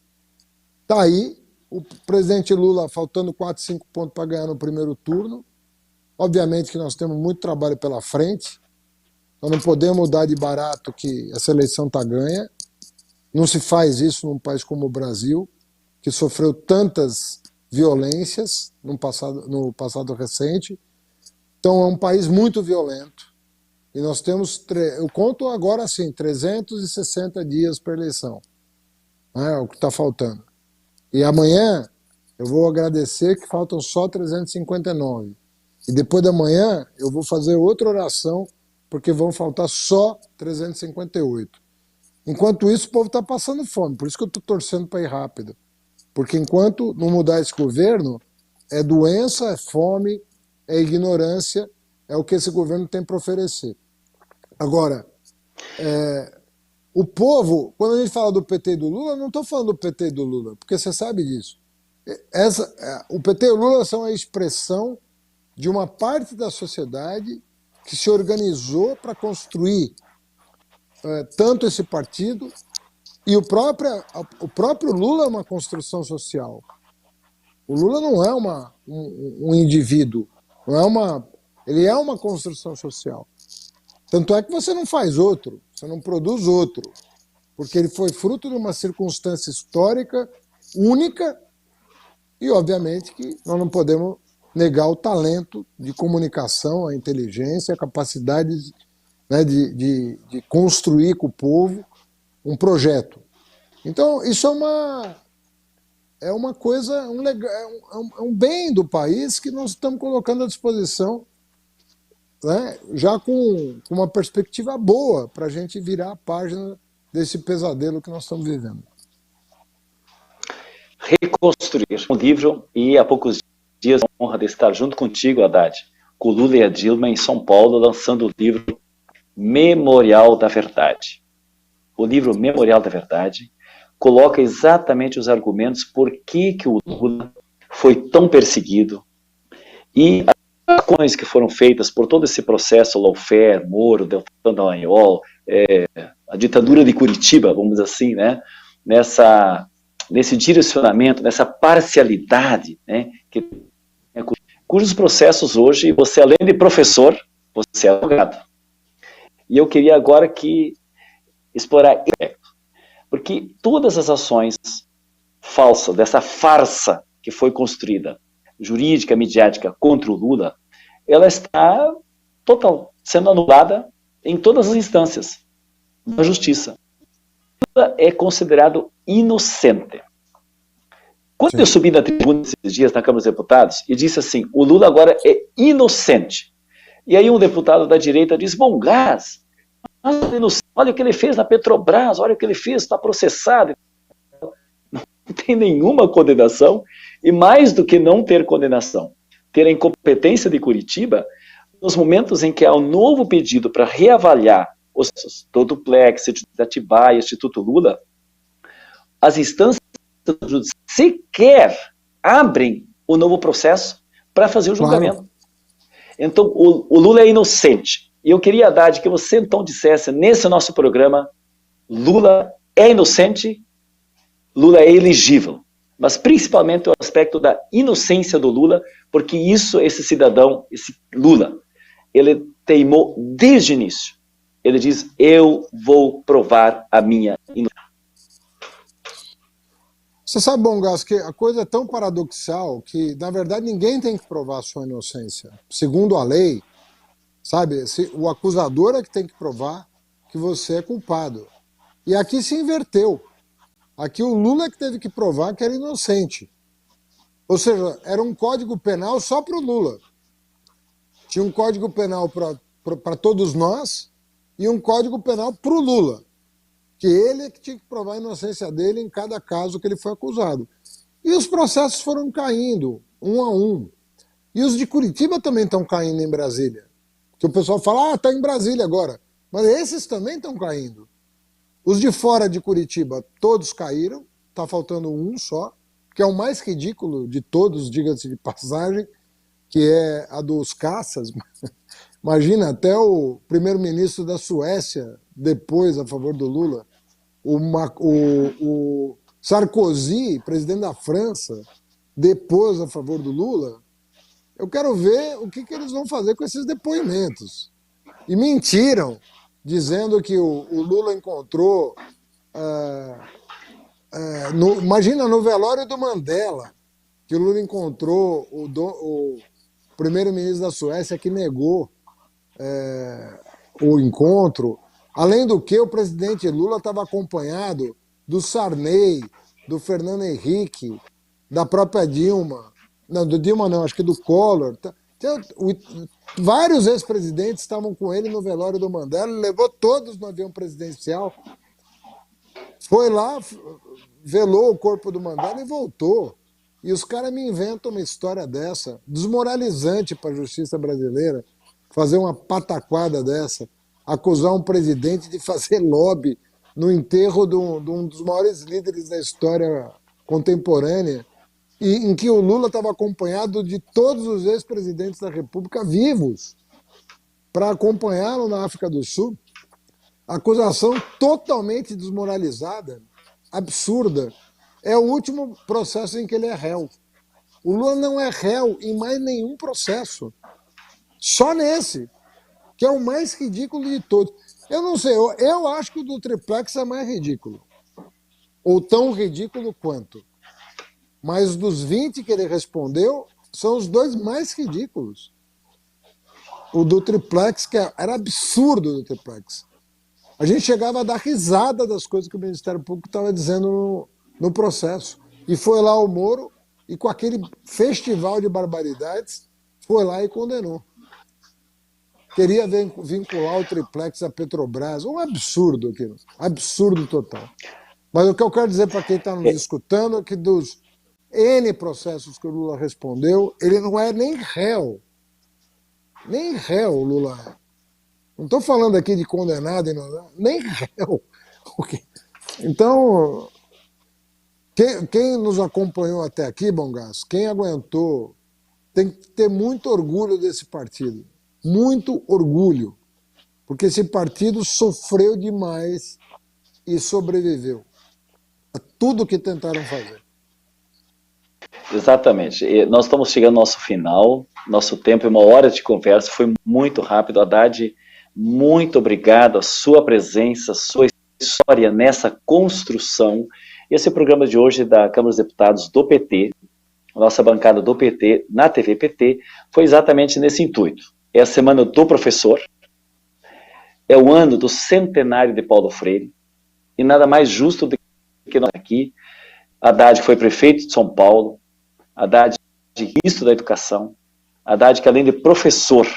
Está aí. O presidente Lula faltando 4, 5 pontos para ganhar no primeiro turno. Obviamente que nós temos muito trabalho pela frente. Nós não podemos dar de barato que essa eleição está ganha. Não se faz isso num país como o Brasil, que sofreu tantas violências no passado recente. Então é um país muito violento. E nós temos, eu conto agora assim, 360 dias para a eleição. É o que está faltando. E amanhã eu vou agradecer que faltam só 359. E depois da manhã eu vou fazer outra oração, porque vão faltar só 358. Enquanto isso, o povo está passando fome. Por isso que eu estou torcendo para ir rápido. Porque enquanto não mudar esse governo, é doença, é fome, é ignorância, é o que esse governo tem para oferecer. Agora, o povo, quando a gente fala do PT e do Lula, não estou falando do PT e do Lula, porque você sabe disso. O PT e o Lula são a expressão de uma parte da sociedade que se organizou para construir tanto esse partido, e o próprio Lula é uma construção social. O Lula não é um indivíduo, ele é uma construção social. Tanto é que você não faz outro, você não produz outro, porque ele foi fruto de uma circunstância histórica única e, obviamente, que nós não podemos negar o talento de comunicação, a inteligência, a capacidade de construir com o povo um projeto. Então, isso é uma coisa, um bem do país que nós estamos colocando à disposição, né, já com uma perspectiva boa para a gente virar a página desse pesadelo que nós estamos vivendo. Reconstruir um livro, e há poucos dias a honra de estar junto contigo, Haddad, com o Lula e a Dilma em São Paulo, lançando o livro Memorial da Verdade. O livro Memorial da Verdade coloca exatamente os argumentos por que o Lula foi tão perseguido e as ações que foram feitas por todo esse processo, lawfare, Moro, Deltan Dallagnol, a ditadura de Curitiba, vamos dizer assim, né, nesse direcionamento, nessa parcialidade, né, cujos processos hoje, você além de professor, você é advogado. E eu queria agora explorar isso, porque todas as ações falsas, dessa farsa que foi construída, jurídica, midiática, contra o Lula, ela está sendo anulada em todas as instâncias da justiça. Lula é considerado inocente. Quando eu subi na tribuna esses dias na Câmara dos Deputados e disse assim, o Lula agora é inocente. E aí um deputado da direita disse, bom, gás, olha o que ele fez na Petrobras, olha o que ele fez, está processado. Não tem nenhuma condenação, e mais do que não ter condenação, ter a incompetência de Curitiba, nos momentos em que há um novo pedido para reavaliar o duplex, Instituto Atibaia, Instituto Lula, as instâncias do judiciário sequer abrem o novo processo para fazer o julgamento. Claro. Então, o Lula é inocente. E eu queria, Haddad, que você então dissesse, nesse nosso programa, Lula é inocente, Lula é elegível. mas principalmente o aspecto da inocência do Lula, porque esse cidadão, esse Lula, ele teimou desde o início. Ele diz, eu vou provar a minha inocência. Você sabe, Bongas, que a coisa é tão paradoxal que, na verdade, ninguém tem que provar a sua inocência. Segundo a lei, sabe, o acusador é que tem que provar que você é culpado. E aqui se inverteu. Aqui o Lula é que teve que provar que era inocente. Ou seja, era um código penal só para o Lula. Tinha um código penal para todos nós e um código penal para o Lula. Que ele é que tinha que provar a inocência dele em cada caso que ele foi acusado. E os processos foram caindo, um a um. E os de Curitiba também estão caindo em Brasília. Que o pessoal fala, está em Brasília agora. Mas esses também estão caindo. Os de fora de Curitiba, todos caíram, está faltando um só, que é o mais ridículo de todos, diga-se de passagem, que é a dos caças. Imagina, até o primeiro-ministro da Suécia, depois a favor do Lula, o Sarkozy, presidente da França, depois a favor do Lula. Eu quero ver o que eles vão fazer com esses depoimentos. E mentiram, dizendo que o Lula encontrou... imagina, no velório do Mandela, que o Lula encontrou o primeiro-ministro da Suécia que negou o encontro. Além do que, o presidente Lula estava acompanhado do Sarney, do Fernando Henrique, da própria Dilma. Não, do Dilma não, acho que do Collor. Vários ex-presidentes estavam com ele no velório do Mandela, ele levou todos no avião presidencial. Foi lá, velou o corpo do Mandela e voltou. E os caras me inventam uma história dessa, desmoralizante para a justiça brasileira, fazer uma pataquada dessa, acusar um presidente de fazer lobby no enterro de um dos maiores líderes da história contemporânea, e em que o Lula estava acompanhado de todos os ex-presidentes da República vivos para acompanhá-lo na África do Sul. Acusação totalmente desmoralizada, absurda. É o último processo em que ele é réu. O Lula não é réu em mais nenhum processo. Só nesse, que é o mais ridículo de todos. Eu não sei, eu acho que o do triplex é mais ridículo. Ou tão ridículo quanto. Mas dos 20 que ele respondeu, são os dois mais ridículos. O do triplex, que era absurdo do triplex. A gente chegava a dar risada das coisas que o Ministério Público estava dizendo no processo. E foi lá o Moro, e com aquele festival de barbaridades, foi lá e condenou. Queria vincular o triplex à Petrobras. Um absurdo aquilo. Absurdo total. Mas o que eu quero dizer para quem está nos escutando é que dos N processos que o Lula respondeu, ele não é nem réu. Nem réu o Lula é. Não estou falando aqui de condenado, nem réu. Então, quem nos acompanhou até aqui, Bongas, quem aguentou, tem que ter muito orgulho desse partido. Muito orgulho. Porque esse partido sofreu demais e sobreviveu a tudo que tentaram fazer. Exatamente. E nós estamos chegando ao nosso final, nosso tempo é 1 hora de conversa, foi muito rápido. Haddad, muito obrigado, a sua presença, a sua história nessa construção. Esse programa de hoje da Câmara dos Deputados do PT, a nossa bancada do PT, na TV PT, foi exatamente nesse intuito. É a Semana do Professor, é o ano do centenário de Paulo Freire, e nada mais justo do que nós aqui, Haddad que foi prefeito de São Paulo, Haddad ministro da Educação, Haddad que além de professor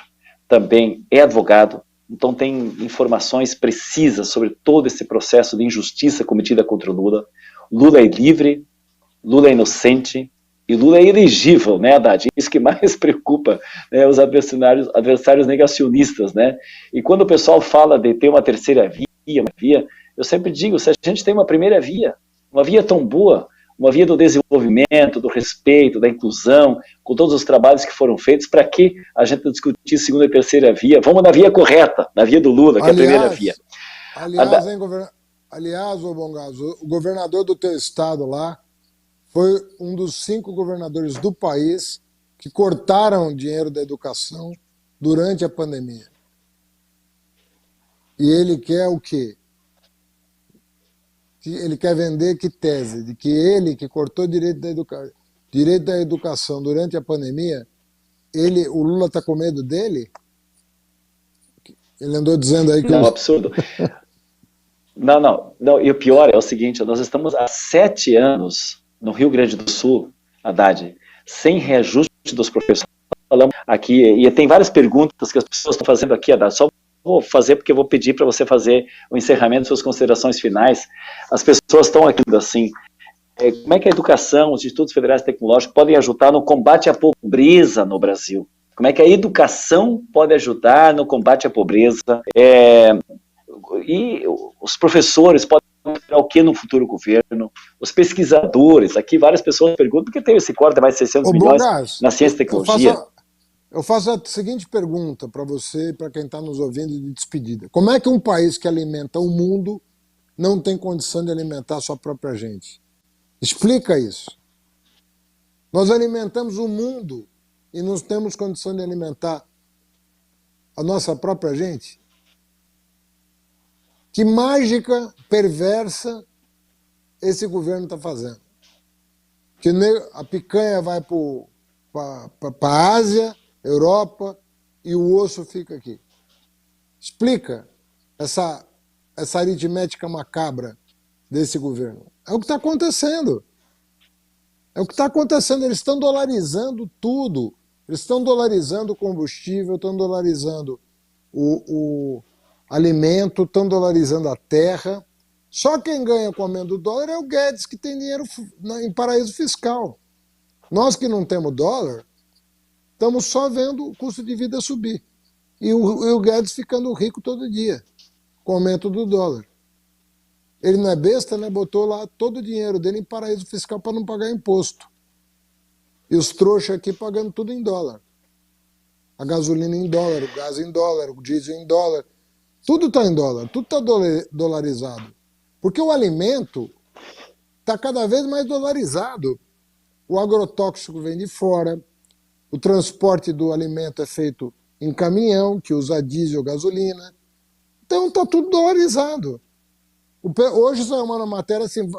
também é advogado, então tem informações precisas sobre todo esse processo de injustiça cometida contra o Lula. Lula é livre, Lula é inocente e Lula é elegível, né, Haddad? Isso que mais preocupa, né, os adversários negacionistas, né? E quando o pessoal fala de ter uma terceira via, eu sempre digo, se a gente tem uma primeira via, uma via tão boa, uma via do desenvolvimento, do respeito, da inclusão, com todos os trabalhos que foram feitos, para que a gente discutir segunda e terceira via? Vamos na via correta, na via do Lula, que é a primeira via. Aliás, ô Bongas, o governador do teu estado lá foi um dos 5 governadores do país que cortaram dinheiro da educação durante a pandemia. E ele quer o quê? Ele quer vender que tese? De que ele, que cortou direito da educação durante a pandemia, o Lula está com medo dele? Ele andou dizendo aí que... Não, absurdo. Não, e o pior é o seguinte, nós estamos há 7 anos no Rio Grande do Sul, Haddad, sem reajuste dos professores. Falamos aqui, e tem várias perguntas que as pessoas estão fazendo aqui, Haddad, só vou fazer porque eu vou pedir para você fazer o encerramento, suas considerações finais. As pessoas estão aqui assim, como é que a educação, os institutos federais tecnológicos podem ajudar no combate à pobreza no Brasil? Como é que a educação pode ajudar no combate à pobreza? E os professores podem fazer o que no futuro governo? Os pesquisadores, aqui várias pessoas perguntam, por que tem esse corte de mais de 600 milhões na ciência e tecnologia? Eu faço a seguinte pergunta para você e para quem está nos ouvindo de despedida. Como é que um país que alimenta o mundo não tem condição de alimentar a sua própria gente? Explica isso. Nós alimentamos o mundo e não temos condição de alimentar a nossa própria gente? Que mágica perversa esse governo está fazendo? Que a picanha vai para a Ásia, Europa, e o osso fica aqui. Explica essa aritmética macabra desse governo. É o que está acontecendo. É o que está acontecendo. Eles estão dolarizando tudo. Eles estão dolarizando o combustível, estão dolarizando o alimento, estão dolarizando a terra. Só quem ganha com o aumento do dólar é o Guedes, que tem dinheiro em paraíso fiscal. Nós que não temos dólar, estamos só vendo o custo de vida subir. E o Guedes ficando rico todo dia, com o aumento do dólar. Ele não é besta, né? Botou lá todo o dinheiro dele em paraíso fiscal para não pagar imposto. E os trouxas aqui pagando tudo em dólar. A gasolina em dólar, o gás em dólar, o diesel em dólar. Tudo está em dólar, tudo está dolarizado. Porque o alimento está cada vez mais dolarizado. O agrotóxico vem de fora, o transporte do alimento é feito em caminhão, que usa diesel ou gasolina. Então está tudo dolarizado. Hoje saiu uma matéria assim,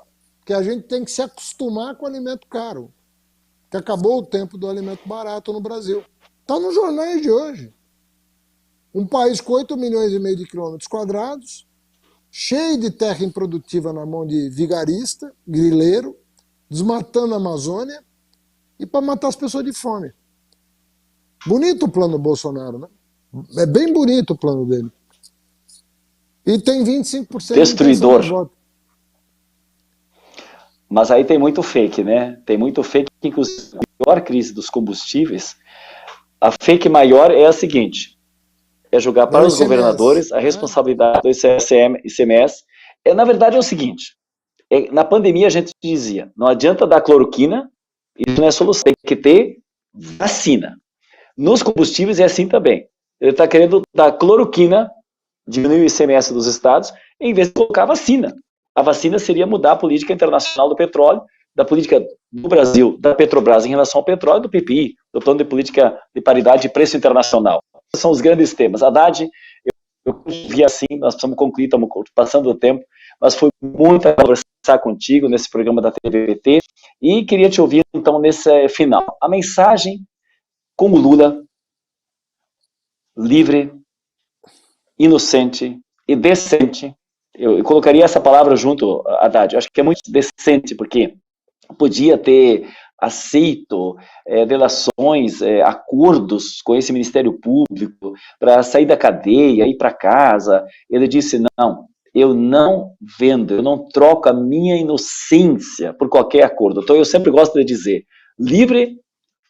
que a gente tem que se acostumar com o alimento caro. Que acabou o tempo do alimento barato no Brasil. Está nos jornais de hoje. Um país com 8,5 milhões de quilômetros quadrados, cheio de terra improdutiva na mão de vigarista, grileiro, desmatando a Amazônia e para matar as pessoas de fome. Bonito o plano do Bolsonaro, né? É bem bonito o plano dele. E tem 25% destruidor. De voto. Mas aí tem muito fake, né? Tem muito fake, inclusive a maior crise dos combustíveis. A fake maior é a seguinte: é jogar para os governadores a responsabilidade do ICMS. Na verdade é o seguinte, na pandemia a gente dizia, não adianta dar cloroquina, isso não é solução, tem que ter vacina. Nos combustíveis é assim também. Ele está querendo dar cloroquina, diminuir o ICMS dos estados, em vez de colocar vacina. A vacina seria mudar a política internacional do petróleo, da política do Brasil, da Petrobras em relação ao petróleo, do PPI, do Plano de Política de Paridade de Preço Internacional. Esses são os grandes temas. Haddad, eu vi assim, nós precisamos concluir, estamos passando o tempo, mas foi muito a conversar contigo nesse programa da TVT, e queria te ouvir então nesse final. A mensagem com o Lula, livre, inocente e decente. Eu colocaria essa palavra junto, Haddad. Eu acho que é muito decente, porque podia ter aceito delações, acordos com esse Ministério Público para sair da cadeia, ir para casa. Ele disse, não, eu não vendo, eu não troco a minha inocência por qualquer acordo. Então eu sempre gosto de dizer, livre,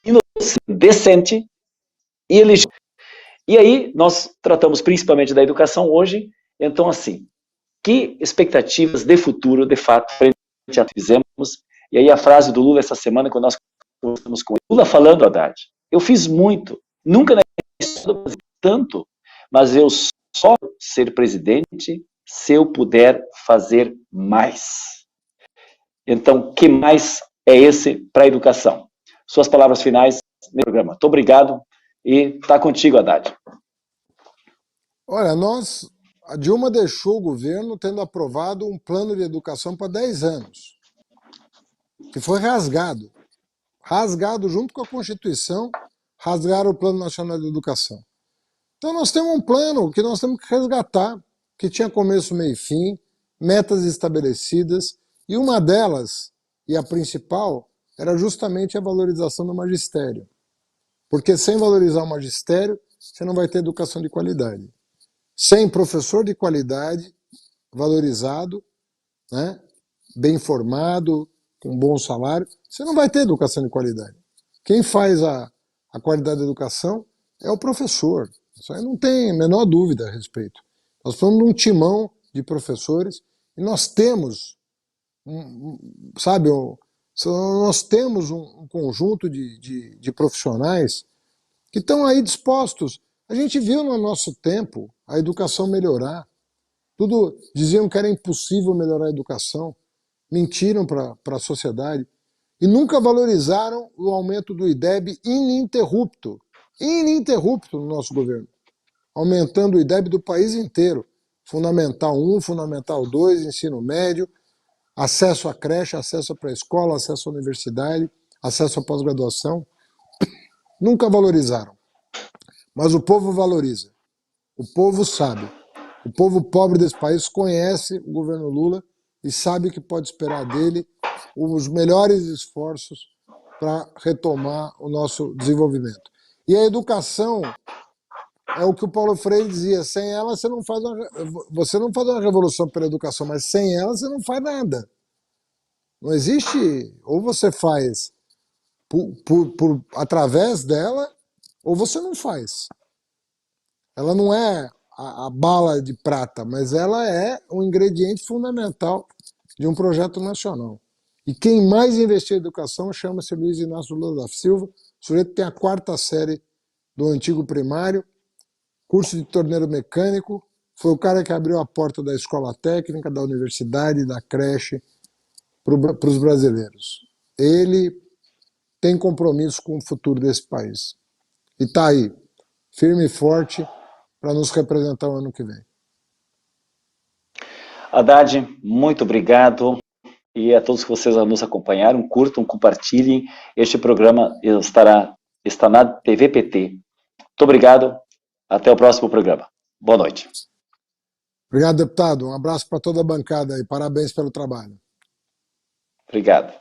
inocente, decente e elegível. E aí nós tratamos principalmente da educação hoje. Então assim, que expectativas de futuro, de fato, já fizemos? E aí a frase do Lula essa semana, quando nós conversamos com ele, Lula falando, Haddad, eu fiz muito, nunca na história do Brasil tanto, mas eu só ser presidente se eu puder fazer mais. Então, que mais é esse para a educação. Suas palavras finais no programa. Muito obrigado e está contigo, Haddad. Olha, a Dilma deixou o governo tendo aprovado um plano de educação para 10 anos, que foi rasgado. Rasgado junto com a Constituição, rasgaram o Plano Nacional de Educação. Então nós temos um plano que nós temos que resgatar, que tinha começo, meio e fim, metas estabelecidas, e uma delas, e a principal, era justamente a valorização do magistério. Porque sem valorizar o magistério, você não vai ter educação de qualidade. Sem professor de qualidade, valorizado, né, bem formado, com bom salário, você não vai ter educação de qualidade. Quem faz a qualidade da educação é o professor. Isso aí não tem a menor dúvida a respeito. Nós falamos de um timão de professores e nós temos, sabe, nós temos um conjunto de profissionais que estão aí dispostos. A gente viu no nosso tempo a educação melhorar. Tudo diziam que era impossível melhorar a educação. Mentiram para a sociedade e nunca valorizaram o aumento do IDEB ininterrupto no nosso governo, aumentando o IDEB do país inteiro, Fundamental 1, Fundamental 2, ensino médio, acesso à creche, acesso à pré-escola, acesso à universidade, acesso à pós-graduação, nunca valorizaram, mas o povo valoriza, o povo sabe, o povo pobre desse país conhece o governo Lula e sabe que pode esperar dele os melhores esforços para retomar o nosso desenvolvimento. E a educação é o que o Paulo Freire dizia, sem ela você não faz uma revolução pela educação, mas sem ela você não faz nada. Não existe, ou você faz através dela, ou você não faz. Ela não é a bala de prata, mas ela é um ingrediente fundamental de um projeto nacional. E quem mais investiu em educação chama-se Luiz Inácio Lula da Silva. O sujeito tem a 4ª série do antigo primário, curso de torneiro mecânico, foi o cara que abriu a porta da escola técnica, da universidade, da creche para os brasileiros. Ele tem compromisso com o futuro desse país. E está aí, firme e forte, para nos representar o ano que vem. Haddad, muito obrigado. E a todos que vocês nos acompanharam, curtam, compartilhem. Este programa está na TV PT. Muito obrigado. Até o próximo programa. Boa noite. Obrigado, deputado. Um abraço para toda a bancada e parabéns pelo trabalho. Obrigado.